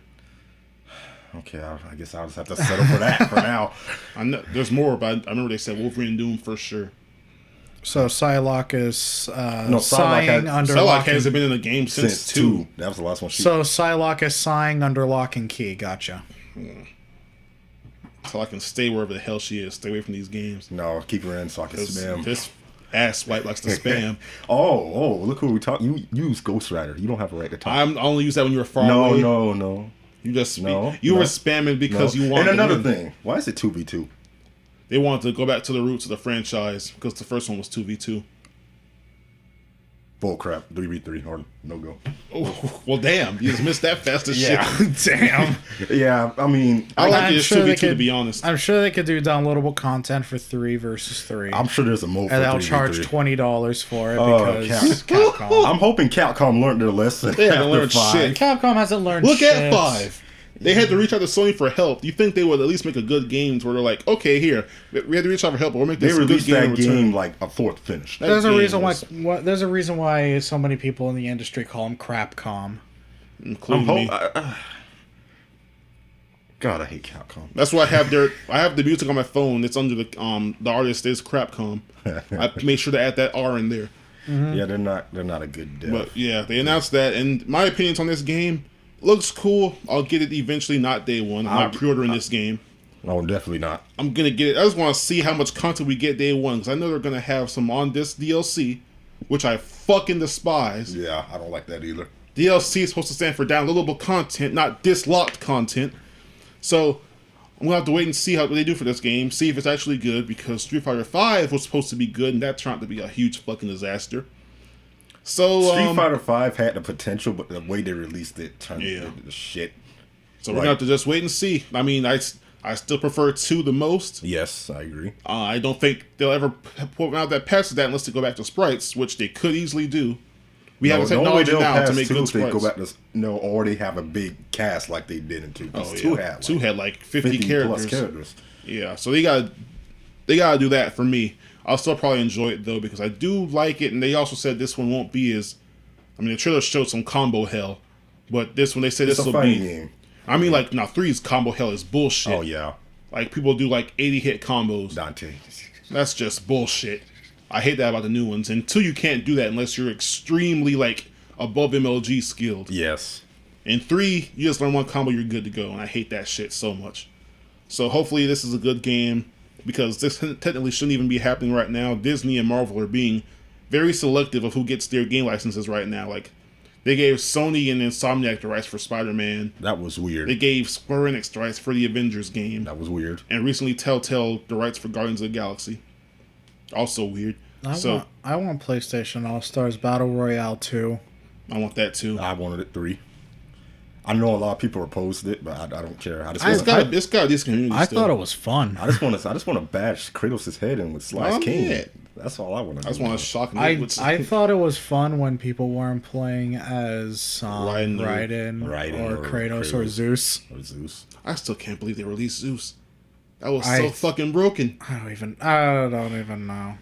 Okay, I guess I'll just have to settle for that for now. I know there's more, but I remember they said Wolverine and Doom for sure. So Psylocke is sighing under Psylocke lock hasn't been in the game since 2. That was the last one. So Psylocke is sighing under lock and key. Gotcha. So I can stay wherever the hell she is. Stay away from these games. No, keep her in so I can spam. This ass wipe likes to spam. oh, look who we talk. You use Ghost Rider. You don't have a right to talk. I only use that when you were far away. No. You just were spamming because you wanted. And another thing, why is it 2v2? They wanted to go back to the roots of the franchise because the first one was 2v2. Bull crap, 3v3 or no go. Oh, well, damn, you just missed that fast as shit. Damn. Yeah, I mean, I like it as 2v2 to be honest. I'm sure they could do downloadable content for 3 versus 3. I'm sure there's a mode for 3v3. And they'll charge $20 for it because Capcom. I'm hoping Capcom learned their lesson. They haven't learned shit. Capcom hasn't learned shit. Look at 5. They had to reach out to Sony for help. You think they would at least make a good game where they're like, okay, here, we had to reach out for help, but we'll make this a good game. They released that game like a fourth finish. There's a reason why so many people in the industry call them Crapcom. Including me. God, I hate Capcom. That's why I have the music on my phone. It's under the artist is Crapcom. I made sure to add that R in there. Mm-hmm. Yeah, they're not a good dev. But yeah, they announced that, and my opinions on this game. Looks cool. I'll get it eventually, not day one. I'm not pre-ordering this game. No, definitely not. I'm going to get it. I just want to see how much content we get day one, because I know they're going to have some on this DLC, which I fucking despise. Yeah, I don't like that either. DLC is supposed to stand for downloadable content, not dislocked content. So I'm going to have to wait and see what they do for this game, see if it's actually good, because Street Fighter V was supposed to be good, and that turned out to be a huge fucking disaster. So Street Fighter V had the potential, but the way they released it turned into shit. So we're gonna have to just wait and see. I mean, I still prefer 2 the most. Yes, I agree. I don't think they'll ever put out that patches that unless they go back to sprites, which they could easily do. We have the technology now to make good sprites. Go back to already have a big cast like they did in 2. Oh, yeah. 2 had like 50 characters. Plus characters. Yeah, so they gotta do that for me. I'll still probably enjoy it, though, because I do like it, and they also said this one won't be as... I mean, the trailer showed some combo hell, but this one, they said this will be... game. I mean, like, now 3's combo hell is bullshit. Oh, yeah. Like, people do, like, 80-hit combos. Dante. That's just bullshit. I hate that about the new ones. And 2, you can't do that unless you're extremely, like, above MLG skilled. Yes. In 3, you just learn one combo, you're good to go, and I hate that shit so much. So, hopefully, this is a good game. Because this technically shouldn't even be happening right now. Disney and Marvel are being very selective of who gets their game licenses right now. Like, they gave Sony and Insomniac the rights for Spider-Man. That was weird. They gave Square Enix the rights for the Avengers game. That was weird. And recently Telltale the rights for Guardians of the Galaxy. Also weird. I want PlayStation All-Stars Battle Royale 2. I want that too. I wanted it 3. I know a lot of people opposed it, but I don't care. It's got this community. I thought it was fun. I just want to bash Kratos' head in with Slice King. That's all I want to do. I just want to shock I nitwits. thought it was fun when people weren't playing as Raiden or Kratos or Zeus. Or Zeus. I still can't believe they released Zeus. That was so fucking broken. I don't even know.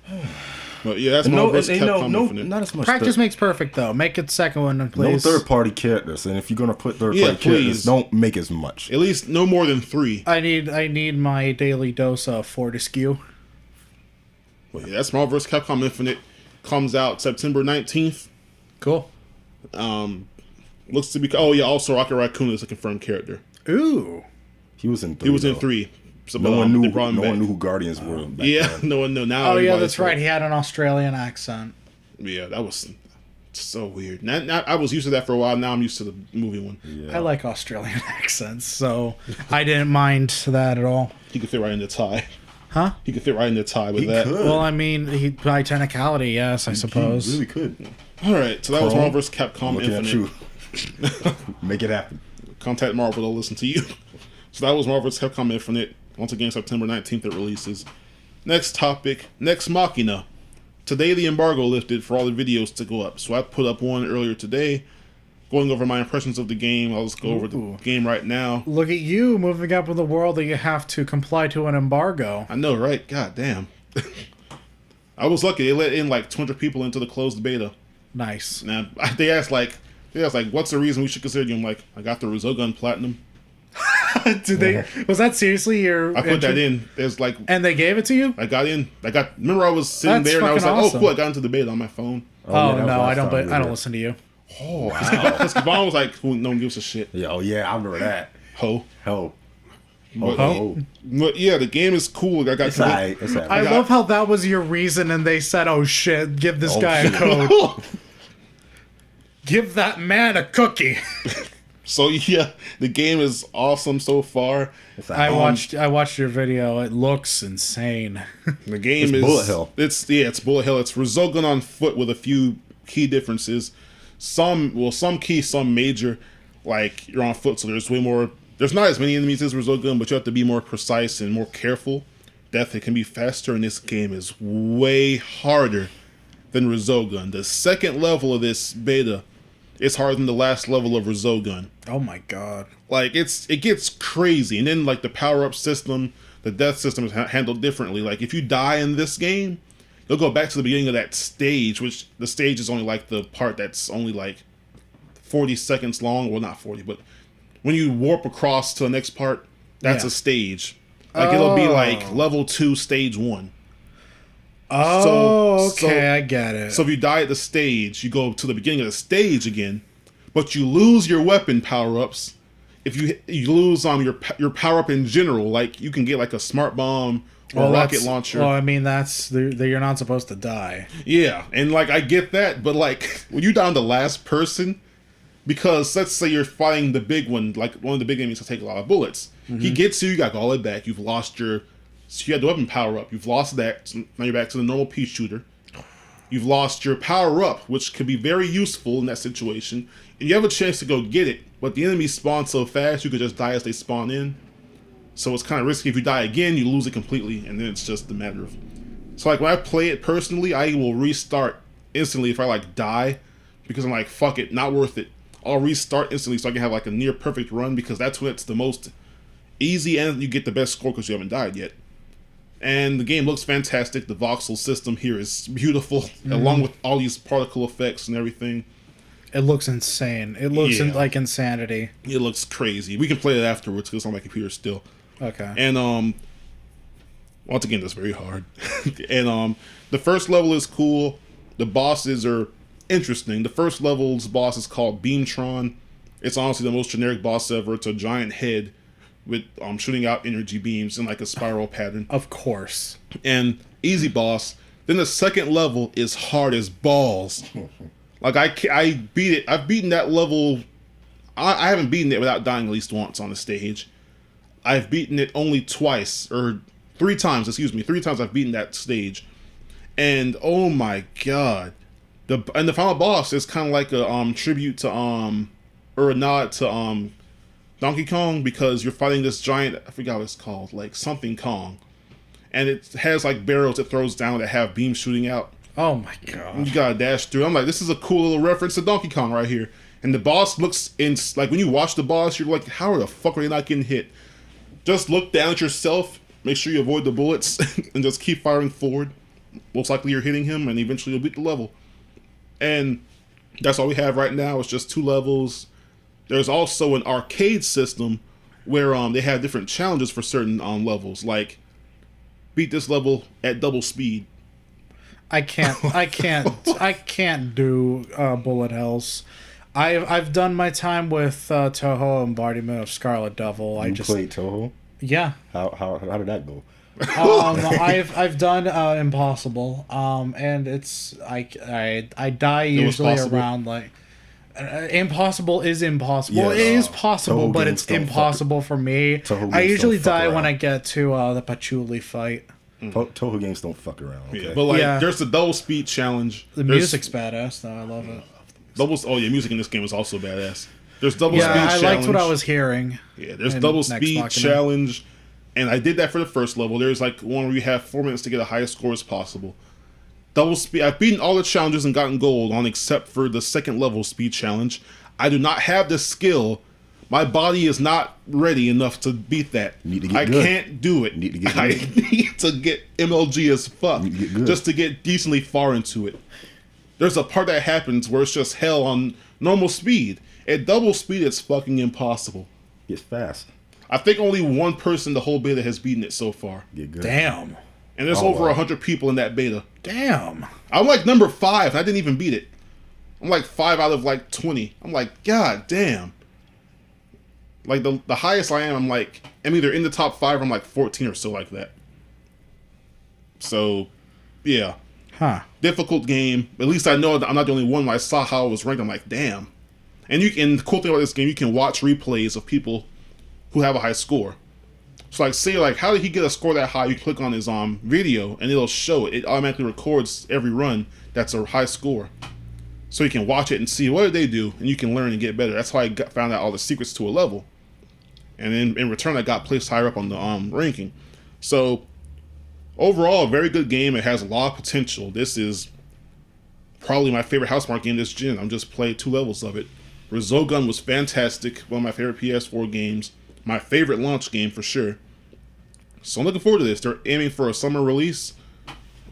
But yeah, that's Marvel vs. Capcom Infinite. Not as much. Practice makes perfect, though. Make it second one, please. No third-party characters, and if you're gonna put third-party characters, don't make as much. At least no more than 3. I need my daily dose of Fortescue. But yeah, that's Marvel vs. Capcom Infinite. Comes out September 19th. Cool. Looks to be. Oh yeah, also Rocket Raccoon is a confirmed character. Ooh. He was in 3. He was in 3. So, No one knew. No one knew who Guardians were. Back Yeah, then. no one knew. Now. Oh yeah, everybody's that's right. like- He had an Australian accent. Yeah, that was so weird. I was used to that for a while. Now I'm used to the movie one. Yeah. I like Australian accents, so I didn't mind that at all. He could fit right in the tie. Huh? He could fit right in the tie with He that. could. Well, I mean, by technicality, yes, I suppose. He really could. All right, so that was Chrome, Marvel vs. Capcom Looking at you. Infinite. Make it happen. Contact Marvel to listen to you. So that was Marvel vs. Capcom Infinite. Once again, September 19th it releases. Next topic, Nex Machina. Today the embargo lifted for all the videos to go up. So I put up one earlier today, going over my impressions of the game. I'll just go over the game right now. Look at you moving up in the world that you have to comply to an embargo. I know, right? God damn. I was lucky. They let in like 200 people into the closed beta. Nice. Now they asked like, what's the reason we should consider you? I'm like, I got the Resogun Platinum. Did they? Was that seriously your? I put that in. There's like, And they gave it to you? I got in. Remember I was sitting That's there and I was like, fucking oh awesome. cool, I got into the beta on my phone. Oh, yeah, that was no, last I don't. time But we I were don't listen to you. Oh, because Kevon was like, no one gives a shit. Yeah, oh yeah, I remember that. Ho. Hell. But, Oh. but yeah, the game is cool. I got It's alright. It's alright. I love how that was your reason, and they said, "Oh shit, give this guy a code. Give that man a cookie." So yeah, the game is awesome so far. It's I alright. watched your video. It looks insane. The game It's is bullet hell. It's bullet hell. It's Resogun on foot with a few key differences. Some key, some major. Like you're on foot, so there's way more. There's not as many enemies as Resogun, but you have to be more precise and more careful. Death it can be faster, and this game is way harder than Resogun. The second level of this beta is harder than the last level of Resogun. Oh my god. Like it gets crazy, and then like the power up system, the death system is handled differently. Like if you die in this game, you'll go back to the beginning of that stage, which the stage is only like the part that's only like 40 seconds long. Well, not 40, but when you warp across to the next part, that's Yeah. a stage. Like it'll be Oh. like level 2, stage 1. Oh, So- okay, I get it. So if you die at the stage, you go to the beginning of the stage again, but you lose your weapon power ups. If you lose your power up in general, like you can get like a smart bomb or a rocket that's- launcher. Well, I mean, you're not supposed to die. Yeah, and like I get that, but like when you down the last person, because let's say you're fighting the big one, like one of the big enemies will take a lot of bullets. He gets you got all it back. You've lost so you had the weapon power up. You've lost that. So now you're back to the normal pea shooter. You've lost your power up, which could be very useful in that situation. And you have a chance to go get it, but the enemies spawn so fast you could just die as they spawn in. So it's kind of risky. If you die again, you lose it completely, and then it's just a matter of. So like when I play it personally, I will restart instantly if I like die, because I'm like fuck it, not worth it. I'll restart instantly so I can have like a near perfect run, because that's when it's the most easy and you get the best score because you haven't died yet. And the game looks fantastic. The voxel system here is beautiful, along with all these particle effects and everything. It looks insane. It looks Yeah. like insanity. It looks crazy. We can play it afterwards because it's on my computer still. Okay. And once again, that's very hard. And the first level is cool. The bosses are interesting. The first level's boss is called Beamtron. It's honestly the most generic boss ever. It's a giant head with shooting out energy beams in like a spiral pattern. Of course. And easy boss. Then the second level is hard as balls. Like I beat it. I've beaten that level. I haven't beaten it without dying at least once on the stage. I've beaten it only twice or 3 times. Excuse me, 3 times I've beaten that stage. And oh my god, the final boss is kind of like a tribute to or a nod to Donkey Kong, because you're fighting this giant. I forgot what it's called, like something Kong. and it has like barrels it throws down that have beams shooting out. Oh my And god. you gotta dash through. I'm like, this is a cool little reference to Donkey Kong right here. And the boss looks in like when you watch the boss, you're like, how the fuck are they not getting hit? Just look down at yourself, make sure you avoid the bullets, and just keep firing forward. Most likely you're hitting him, and eventually you'll beat the level. And that's all we have right now. It's just 2 levels. There's also an arcade system where they have different challenges for certain levels, like beat this level at double speed. I can't do bullet hells. I've done my time with Toho embodiment of Scarlet Devil. You played Toho? Yeah. How did that go? I've done Impossible. And it's I die usually around like impossible is impossible. Yeah, It is possible, Toho but games it's don't impossible for me. Toho I games usually don't fuck die when around. I get to the patchouli fight. Toho games don't fuck around. Okay? Yeah, but like Yeah. there's the double speed challenge. The There's music's badass though. I love it. music in this game is also badass. There's double Yeah, speed I challenge. liked what I was hearing. Yeah, there's in double Nex speed Machina. challenge, and I did that for the first level. There's like one where you have 4 minutes to get the highest score as possible. Double speed. I've beaten all the challenges and gotten gold on except for the second level speed challenge. I do not have the skill. My body is not ready enough to beat that. You need to get I good. can't do it. You need to get I good. need to get MLG as fuck You need to get good. just to get decently far into it. There's a part that happens where it's just hell on normal speed. At double speed, it's fucking impossible. Get fast. I think only one person the whole beta has beaten it so far. Get good. Damn. And there's Oh, over wow. 100 people in that beta. Damn. I'm like number 5, and I didn't even beat it. I'm like 5 out of like 20. I'm like, god damn. Like the highest I am, I'm either in the top 5 or I'm like 14 or so like that. So, yeah. Huh. Difficult game. At least I know that I'm not the only one. When I saw how it was ranked, I'm like, damn. And the cool thing about this game, you can watch replays of people who have a high score. So like, say like, how did he get a score that high? You click on his video and it'll show it. It automatically records every run that's a high score. So you can watch it and see what did they do, and you can learn and get better. That's how I found out all the secrets to a level. And then in return, I got placed higher up on the ranking. So overall, a very good game. It has a lot of potential. This is probably my favorite Housemarque game this gen. I'm just played 2 levels of it. Resogun was fantastic. One of my favorite PS4 games. My favorite launch game for sure. So I'm looking forward to this. They're aiming for a summer release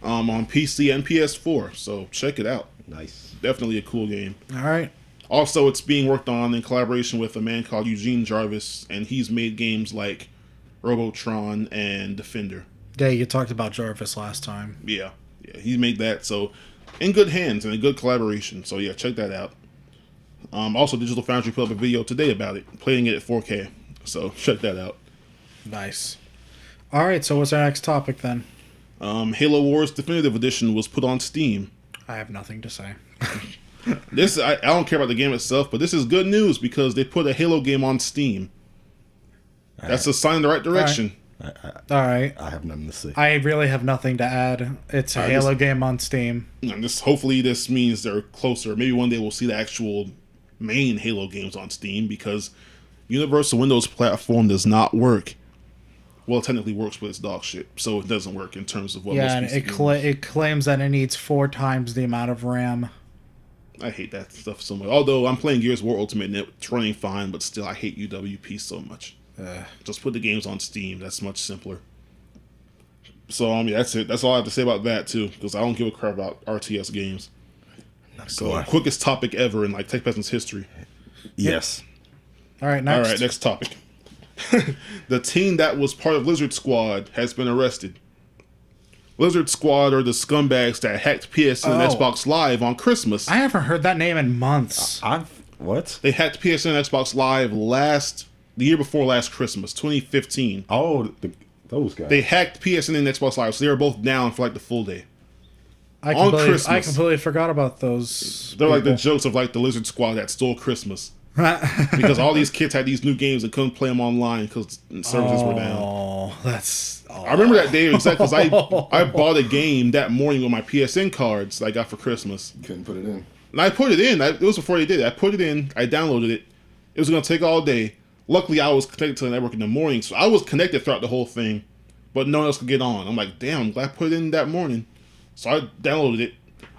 on PC and PS4. So check it out. Nice. Definitely a cool game. All right. Also, it's being worked on in collaboration with a man called Eugene Jarvis, and he's made games like Robotron and Defender. Yeah, you talked about Jarvis last time. Yeah, he made that. So, in good hands and a good collaboration. So yeah, check that out. Also, Digital Foundry put up a video today about it, playing it at 4K. So check that out. Nice. All right, so what's our next topic then? Halo Wars Definitive Edition was put on Steam. I have nothing to say. I don't care about the game itself, but this is good news because they put a Halo game on Steam. That's a sign in the right direction. All right. I have nothing to say. I really have nothing to add. It's a Halo game on Steam. And hopefully this means they're closer. Maybe one day we'll see the actual main Halo games on Steam, because Universal Windows platform does not work. Well, it technically works, but it's dog shit, so it doesn't work in terms of what Yeah, most and PC it claims that it needs 4 times the amount of RAM. I hate that stuff so much. Although I'm playing Gears of War Ultimate and it's running fine, but still I hate UWP so much. Just put the games on Steam. That's much simpler. So yeah, that's it. That's all I have to say about that too, because I don't give a crap about RTS games. So quickest topic ever in like Tech Peasants history. Yes. All right, next. All right, next topic. The team that was part of Lizard Squad has been arrested. Lizard Squad are the scumbags that hacked PSN and Xbox Live on Christmas. I haven't heard that name in months. What? They hacked PSN and Xbox Live the year before last Christmas, 2015. Oh, those guys. They hacked PSN and Xbox Live, so they were both down for like the full day. I completely forgot about those. They're like the jokes of like the Lizard Squad that stole Christmas. Because all these kids had these new games and couldn't play them online because services were down. Oh, that's. Oh. I remember that day exactly because I bought a game that morning with my PSN cards that I got for Christmas. Couldn't put it in. And I put it in. It was before they did it. I put it in. I downloaded it. It was going to take all day. Luckily, I was connected to the network in the morning, so I was connected throughout the whole thing. but no one else could get on. I'm like, damn, I'm glad I put it in that morning. So I downloaded it.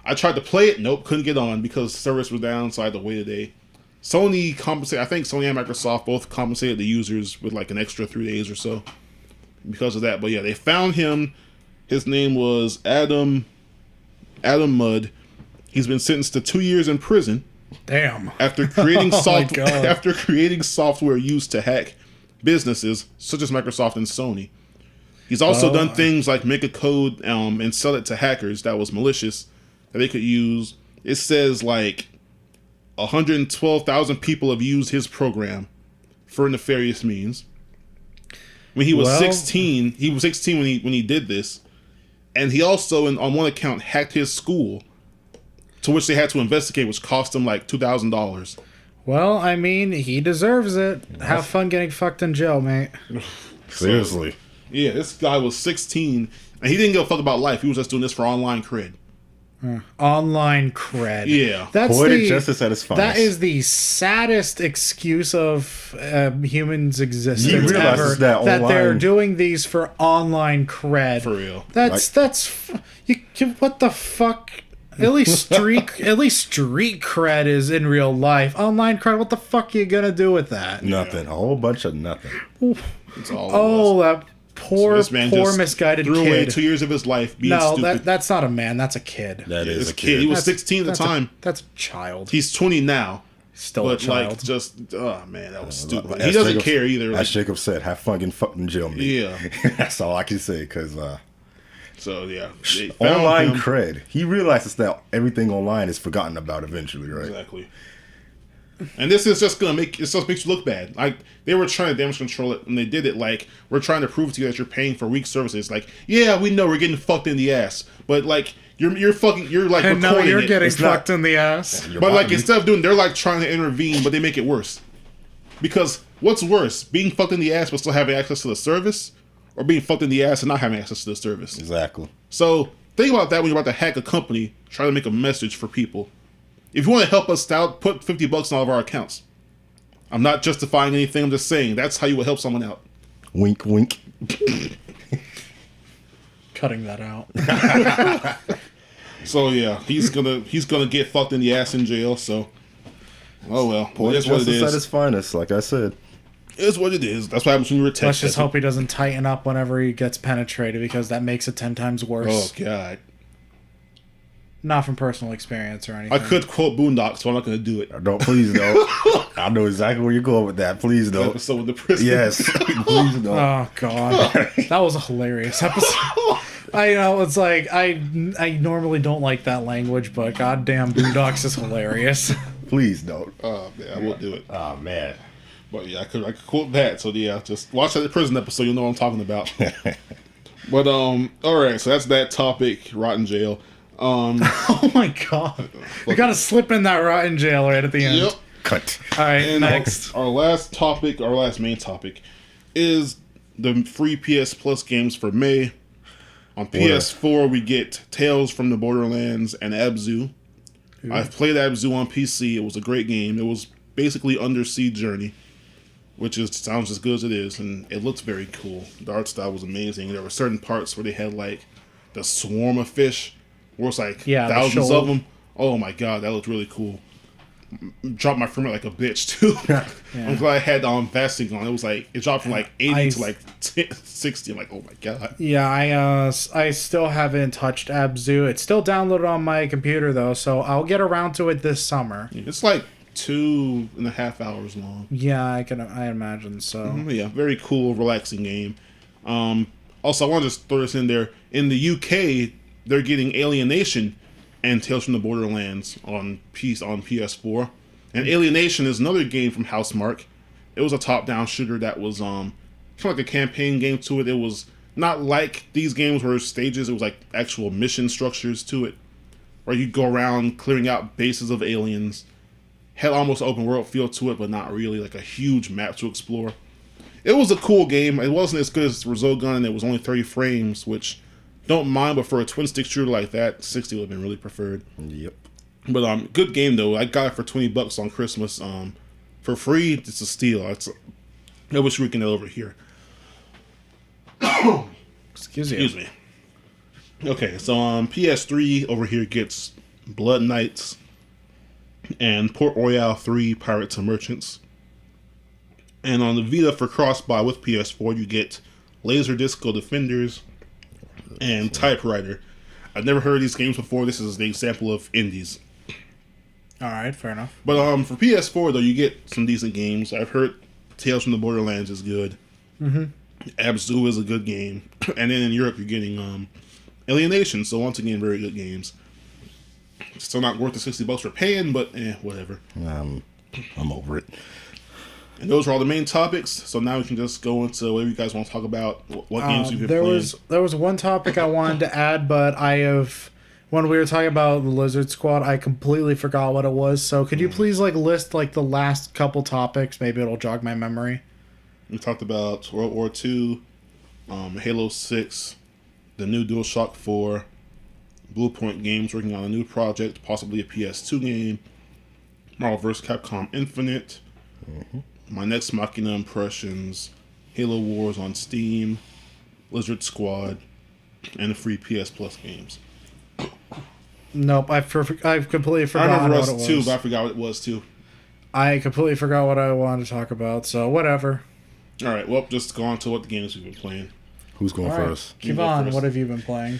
I tried to play it. Nope, couldn't get on because service was down, so I had to wait a day. Sony compensated. I think Sony and Microsoft both compensated the users with like an extra 3 days or so because of that. But yeah, they found him. His name was Adam Mudd. He's been sentenced to 2 years in prison. Damn. After creating Oh creating software used to hack businesses such as Microsoft and Sony. He's also done things like make a code and sell it to hackers that was malicious that they could use. It says like 112,000 people have used his program for nefarious means. When he was 16, he was 16 when he did this, and he also on one account hacked his school, to which they had to investigate, which cost him like $2,000. Well, I mean, he deserves it. Have fun getting fucked in jail, mate. Seriously. Yeah, this guy was 16, and he didn't give a fuck about life. He was just doing this for online cred. Online cred. Yeah. That's Poetic justice at its finest. That is the saddest excuse of humans' existence You realize ever. it's that they're online- doing these for online cred. For real. What the fuck? At least street cred is in real life. Online cred, what the fuck are you gonna do with that? Nothing. A whole bunch of nothing. That's all it was. That poor misguided threw away kid. 2 years of his life being stupid. That's not a man. That's a kid. That This is a kid. kid. He was 16 at the time. That's a child. He's 20 now. Still a But child. like, just oh man, that was stupid. As He doesn't Jacob- care either. As Like, Jacob said, have fun getting fucked in jail, mate. yeah. That's all I can say, because So yeah, they found online him. cred. He realizes that everything online is forgotten about eventually, right? Exactly. And this is just gonna it just makes you look bad. Like they were trying to damage control it, and they did it like we're trying to prove to you that you're paying for weak services. Like, yeah, we know we're getting fucked in the ass, but like you're like and now recording you're it. getting It's not- fucked in the ass. But like instead of doing, they're like trying to intervene, but they make it worse. Because what's worse, being fucked in the ass but still having access to the service, or being fucked in the ass and not having access to the service? Exactly. So think about that when you're about to hack a company, try to make a message for people. If you want to help us out, put $50 on all of our accounts. I'm not justifying anything. I'm just saying that's how you would help someone out. Wink, wink. Cutting that out. So yeah, he's gonna get fucked in the ass in jail. So oh well, Poetic it's what it justice at is. its finest, like I said. It's what it is. That's what happens when you're a tech. Let's just hope he doesn't tighten up whenever he gets penetrated, because that makes it 10 times Oh worse. god. Not from personal experience or anything. I could quote Boondocks, so I'm not gonna do it. Don't, please don't. I know exactly where you're going with that. Please don't. Episode with the prison. Yes. Please don't. Oh god, that was a hilarious episode. I know it's like I normally don't like that language, but goddamn, Boondocks is hilarious. Please don't. Oh man, I won't do it. Oh, man. But yeah, I could quote that. So yeah, just watch that prison episode. You'll know what I'm talking about. But all right. So that's that topic. Rotten jail. Oh my god, you gotta slip in that rotten jail right at the end. Yep. Cut. All right, And next. our last main topic, is the free PS Plus games for May. On PS4, we get Tales from the Borderlands and Abzu. I've played Abzu on PC. It was a great game. It was basically Undersea Journey, which sounds as good as it is, and it looks very cool. The art style was amazing. There were certain parts where they had like the swarm of fish, where it's like thousands of them. Oh my god, that looked really cool. Dropped my frame rate like a bitch too. I'm glad I had Vasting on. It was like it dropped from like 80 to like 60. I'm like, oh my god. Yeah, I still haven't touched Abzu. It's still downloaded on my computer though, so I'll get around to it this summer. It's like 2.5 hours long. Yeah, I imagine so. Yeah, very cool, relaxing game. Also, I want to just throw this in there. In the UK, they're getting Alienation and Tales from the Borderlands on PS4. And Alienation is another game from Housemarque. It was a top-down shooter that was kind of like a campaign game to it. It was not like these games where stages. It was like actual mission structures to it, where you go around clearing out bases of aliens. Had almost open world feel to it, but not really, like a huge map to explore. It was a cool game. It wasn't as good as Resogun, and it was only 30 frames, which don't mind, but for a twin stick shooter like that, 60 would have been really preferred. Yep. But good game though. I got it for $20 on Christmas. For free, it's a steal. I wish we can get it over here. Excuse you. Excuse me. Okay, so PS3 over here gets Blood Knights and Port Royale 3 Pirates and Merchants. And on the Vita for cross-buy with PS4, you get Laser Disco Defenders and Typewriter. I've never heard of these games before. This is an example of indies. All right, fair enough. But for PS4, though, you get some decent games. I've heard Tales from the Borderlands is good. Mm-hmm. Abzu is a good game. And then in Europe, you're getting Alienation. So once again, very good games. Still not worth the $60 for paying, but whatever. I'm over it. And those are all the main topics. So now we can just go into whatever you guys want to talk about. What games you've been playing. There was one topic I wanted to add, but when we were talking about the Lizard Squad, I completely forgot what it was. So could you please list the last couple topics? Maybe it'll jog my memory. We talked about World War II, Halo 6, the new DualShock 4, Bluepoint Games working on a new project, possibly a PS2 game, Marvel vs. Capcom Infinite, my Nex Machina impressions, Halo Wars on Steam, Lizard Squad, and the free PS Plus games. Nope, I've completely I forgotten remember what it Rust was. 2, but I forgot what it was too. I completely forgot what I wanted to talk about, so whatever. Alright, well, just go on to what the games we've been playing. Who's going All right, first? You go Kevon, first. what have you been playing?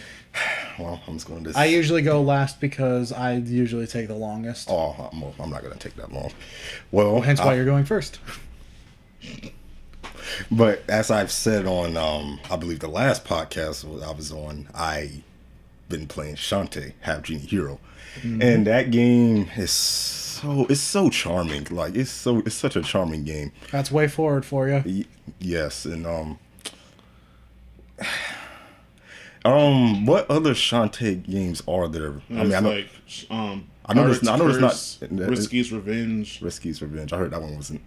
Well, I'm just going to. I usually go last because I usually take the longest. Oh, I'm not going to take that long. Well, Hence why you're going first. But as I've said on, I believe the last podcast I was on, I been playing Shantae, Half Genie Hero, and that game is so charming. Like it's such a charming game. That's way forward for you. Yes, and what other Shantae games are there? I know there's not Risky's Revenge. Risky's Revenge. I heard that one wasn't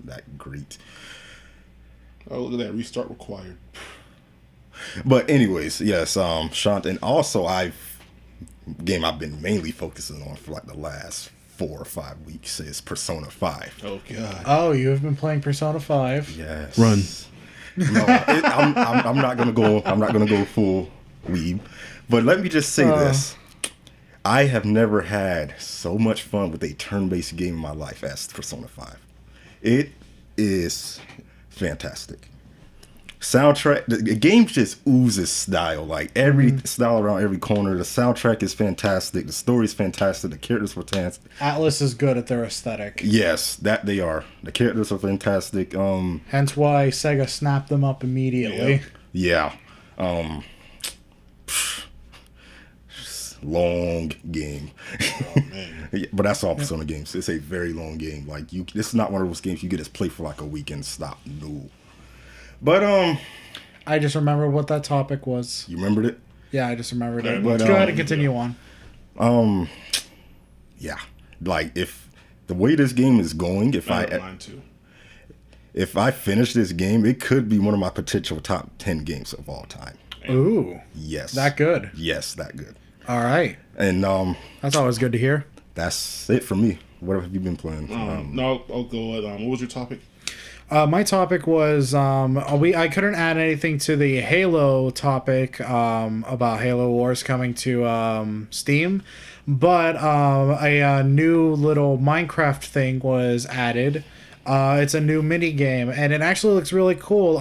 that great. Oh, look at that. Restart required. But anyways, yes, Shantae, and also I've been mainly focusing on for the last 4 or 5 weeks is Persona 5. Oh god. Oh, you have been playing Persona 5. Yes. Run. No, I'm not gonna go full weeb, but let me just say this: I have never had so much fun with a turn-based game in my life as Persona 5. It is fantastic. Soundtrack, the game just oozes style, like every style around every corner. The soundtrack is fantastic. The story is fantastic. The characters were fantastic. Atlas is good at their aesthetic. Yes, that they are. The characters are fantastic. Hence why Sega snapped them up immediately. Yeah. Long game. Oh man. Yeah, but that's all Persona games. It's a very long game. Like this is not one of those games you get to play for like a week and stop. No. But I just remember what that topic was. you remembered it? Yeah, I just remembered it. But, Go ahead and continue on. Yeah. Like if the way this game is going, Mine too. if I finish this game, it could be one of my potential top 10 games of all time. Ooh, Yes. that good. Yes, that good. All right. And That's always good to hear. that's it for me. What have you been playing? No, I'll go with, what was your topic? My topic was I couldn't add anything to the Halo topic about Halo Wars coming to Steam, but a new little Minecraft thing was added. It's a new mini game, and it actually looks really cool.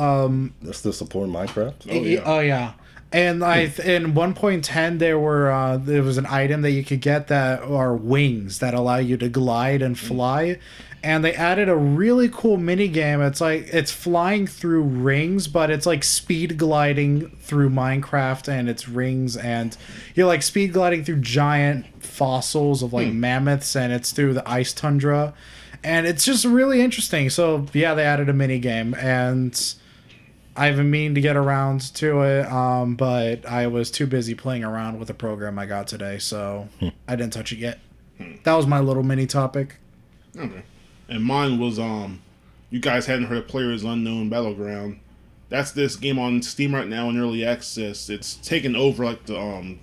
They're still supporting Minecraft? Oh, yeah. Yeah. And in 1.10 there was an item that you could get that are wings that allow you to glide and fly. And they added a really cool mini game. It's flying through rings, but it's like speed gliding through Minecraft and it's rings, and you're like speed gliding through giant fossils of like mammoths, and it's through the ice tundra. And it's just really interesting. So yeah, they added a mini game, and I've been meaning to get around to it, but I was too busy playing around with the program I got today, so I didn't touch it yet. That was my little mini topic. Okay. And mine was you guys hadn't heard of Players Unknown Battleground. That's this game on Steam right now in early access. It's taken over like the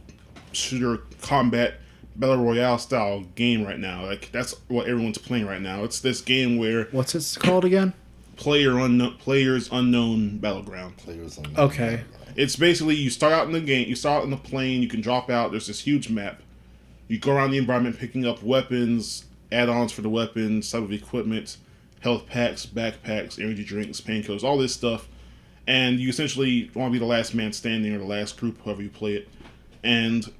shooter combat battle royale style game right now. Like that's what everyone's playing right now. It's this game where What's it called again? Players Unknown Battleground. Okay. It's basically you start out in the game, you start out in the plane, you can drop out. There's this huge map. You go around the environment picking up weapons, add-ons for the weapons, type of equipment, health packs, backpacks, energy drinks, painkillers, all this stuff. And you essentially want to be the last man standing or the last group, however you play it. And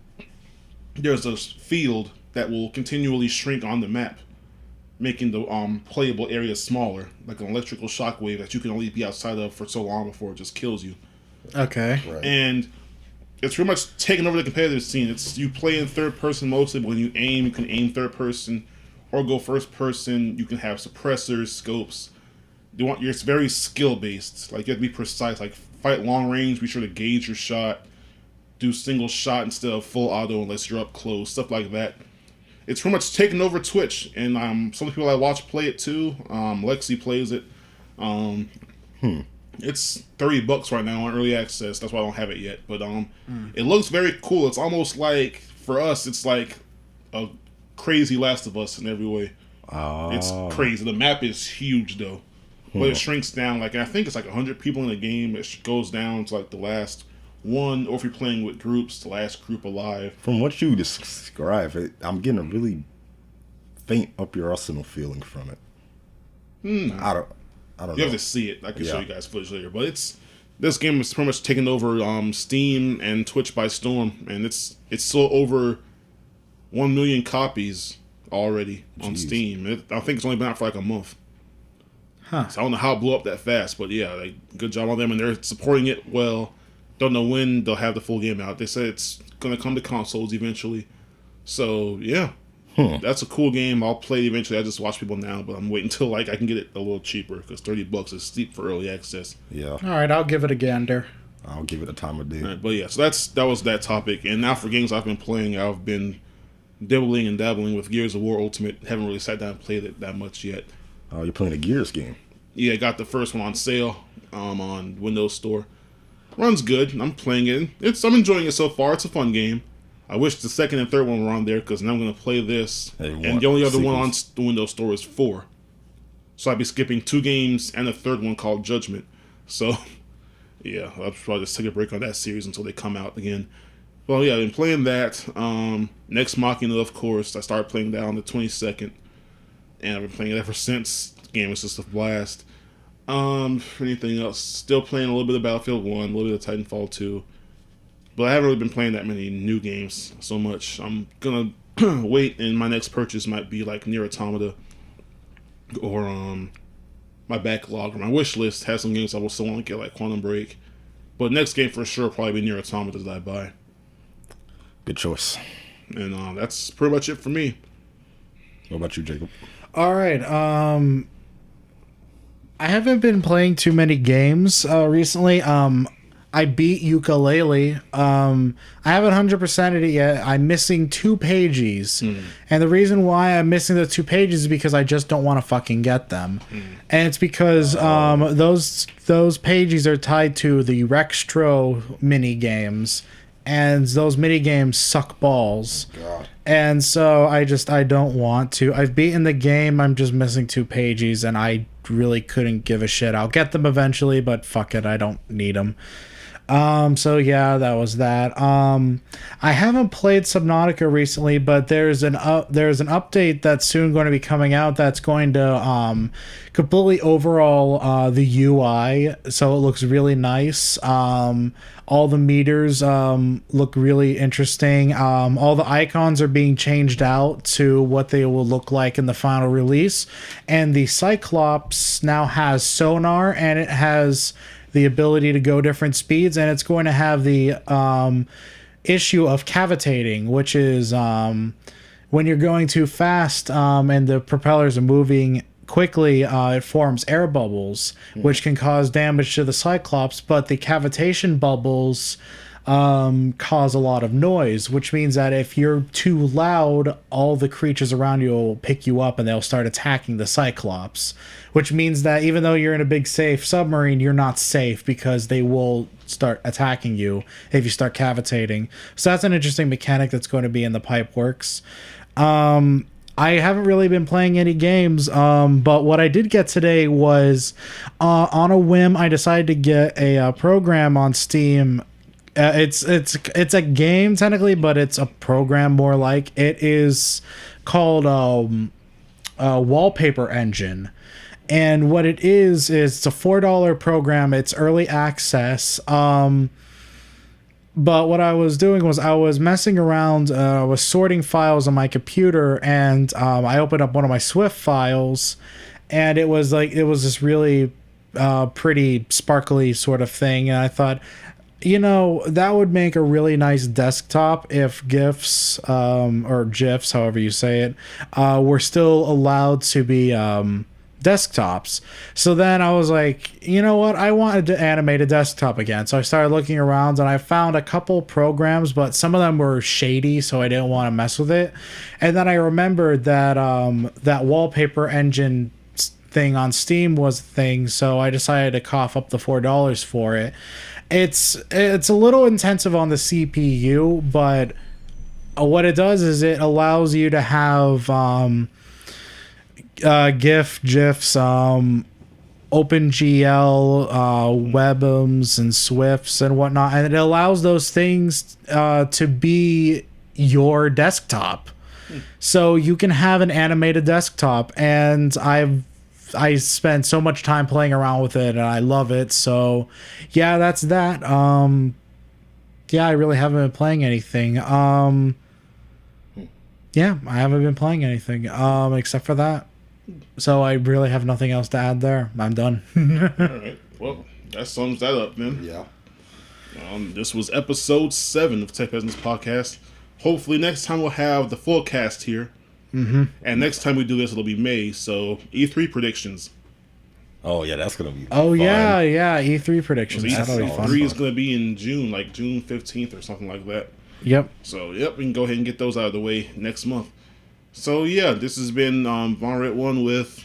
there's a field that will continually shrink on the map, making the playable area smaller, like an electrical shockwave that you can only be outside of for so long before it just kills you. Okay. Right. And it's pretty much taking over the competitive scene. It's you play in third person mostly, but when you aim, you can aim third person or go first person. You can have suppressors, scopes. It's very skill based. Like you have to be precise. Like fight long range, be sure to gauge your shot. Do single shot instead of full auto unless you're up close. Stuff like that. It's pretty much taking over Twitch, and some of the people I watch play it too. Lexi plays it. It's $30 right now on early access. That's why I don't have it yet. But it looks very cool. It's almost like for us, it's like a crazy Last of Us in every way. Oh. It's crazy. The map is huge though, but it shrinks down. Like I think it's like 100 people in the game. It goes down to like the last one, or if you're playing with groups, the last group alive. From what you describe, I'm getting a really faint Up Your Arsenal feeling from it. I don't know. You have to see it. I can show you guys footage later. But this game is pretty much taking over Steam and Twitch by storm, and it's sold over 1 million copies already on Steam. I think it's only been out for like a month. Huh. So I don't know how it blew up that fast, but yeah, like, good job on them, and they're supporting it well. Don't know when they'll have the full game out. They said it's going to come to consoles eventually. So, yeah. That's a cool game. I'll play it eventually. I just watch people now, but I'm waiting until I can get it a little cheaper because $30 is steep for early access. Yeah. All right, I'll give it a gander. I'll give it a time of day. Right, but yeah, so that was that topic. And now for games I've been playing, I've been dibbling and dabbling with Gears of War Ultimate. Haven't really sat down and played it that much yet. Oh, you're playing a Gears game? Yeah, I got the first one on sale on Windows Store. Runs good. I'm playing it. I'm enjoying it so far. It's a fun game. I wish the second and third one were on there because now I'm going to play this. And the only other one on the Windows Store is 4. So I'd be skipping 2 games and a third one called Judgment. So, yeah, I'll probably just take a break on that series until they come out again. Well, yeah, I've been playing that. Nex Machina, of course. I started playing that on the 22nd. And I've been playing it ever since. The game was just a blast. Anything else? Still playing a little bit of Battlefield 1, a little bit of Titanfall 2. But I haven't really been playing that many new games so much. I'm gonna wait, and my next purchase might be like Nier Automata, or my backlog or my wish list has some games I will still want to get, like Quantum Break. But next game for sure will probably be Nier Automata that I buy. Good choice. And that's pretty much it for me. What about you, Jacob? All right. I haven't been playing too many games recently. I beat Yooka-Laylee. I haven't 100%ed it yet. I'm missing 2 pages. And the reason why I'm missing the 2 pages is because I just don't want to fucking get them. And it's because those pages are tied to the Rextro mini games. And those mini games suck balls. God. And so I don't want to. I've beaten the game. I'm just missing 2 pages, and I really couldn't give a shit. I'll get them eventually, but fuck it, I don't need them. So yeah, that was that. I haven't played Subnautica recently, but there's an update that's soon going to be coming out that's going to completely overhaul the UI, so it looks really nice. All the meters look really interesting. All the icons are being changed out to what they will look like in the final release, and the Cyclops now has sonar, and it has the ability to go different speeds, and it's going to have the issue of cavitating, which is when you're going too fast and the propellers are moving quickly, it forms air bubbles, which can cause damage to the Cyclops, but the cavitation bubbles cause a lot of noise, which means that if you're too loud, all the creatures around you will pick you up and they'll start attacking the Cyclops, which means that even though you're in a big safe submarine, you're not safe because they will start attacking you if you start cavitating. So that's an interesting mechanic that's going to be in the Pipeworks. I haven't really been playing any games, but what I did get today was, on a whim, I decided to get a program on Steam. It's a game technically, but it's a program more like. It is called Wallpaper Engine. And what it is it's a $4 program. It's early access. But what I was doing was I was messing around. I was sorting files on my computer, and I opened up one of my Swift files, and it was this really pretty sparkly sort of thing. And I thought, that would make a really nice desktop if GIFs or GIFs, however you say it, were still allowed to be desktops. So then I was like, you know what? I wanted to animate a desktop again. So I started looking around, and I found a couple programs, but some of them were shady, so I didn't want to mess with it. And then I remembered that that Wallpaper Engine thing on Steam was a thing, so I decided to cough up the $4 for it. It's a little intensive on the CPU, but what it does is it allows you to have GIFs, OpenGL, Webms, and Swifts, and whatnot, and it allows those things to be your desktop. So you can have an animated desktop, and I spent so much time playing around with it, and I love it. So yeah, that's that. Yeah, I really haven't been playing anything. Yeah, I haven't been playing anything except for that. So I really have nothing else to add there. I'm done. All right. Well, that sums that up, then. Yeah. This was episode 7 of Tech Peasants Podcast. Hopefully next time we'll have the full cast here. Mm-hmm. And next time we do this, it'll be May. So E3 predictions. Oh yeah, that's gonna be. Oh fun. yeah, E3 predictions. So That'll be fun. E3 is going to be in June, like June 15th or something like that. Yep. So we can go ahead and get those out of the way next month. So yeah, this has been Von Red 1 with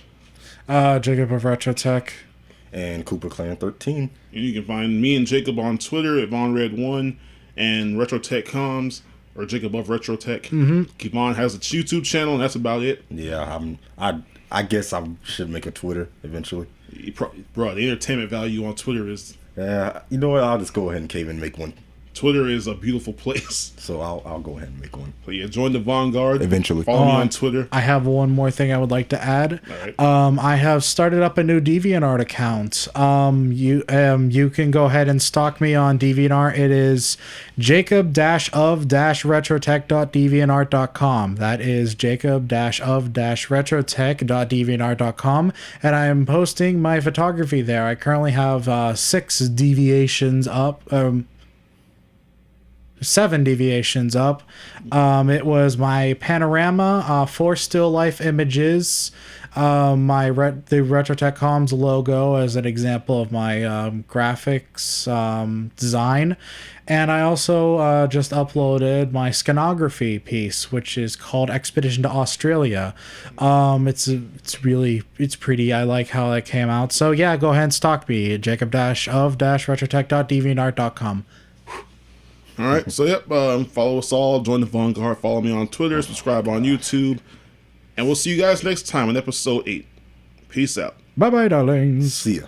Jacob of Retro Tech and Cooper Clan 13. And you can find me and Jacob on Twitter at VonRed1 and RetroTechComs or Jacob of Retro Tech. Mm-hmm. Kevon has a YouTube channel, and that's about it. Yeah, I guess I should make a Twitter eventually. Bro, the entertainment value on Twitter is... Yeah, you know what? I'll just go ahead and cave and make one. Twitter is a beautiful place. So I'll go ahead and make one. So yeah, join the Vanguard. Eventually. Follow me on Twitter. I have one more thing I would like to add. All right. I have started up a new DeviantArt account. You can go ahead and stalk me on DeviantArt. It is jacob-of-retrotech.deviantart.com. That is jacob-of-retrotech.deviantart.com. And I am posting my photography there. I currently have 7 deviations up. It was my panorama, 4 still life images, the Retrotech Comms logo as an example of my graphics design, and I also just uploaded my scanography piece, which is called Expedition to Australia. It's pretty. I like how that came out. So yeah, go ahead and stalk me, jacob-of-retrotech.deviantart.com. All right, so follow us all, join the Vanguard, follow me on Twitter, subscribe on YouTube, and we'll see you guys next time on episode 8. Peace out. Bye-bye, darlings. See ya.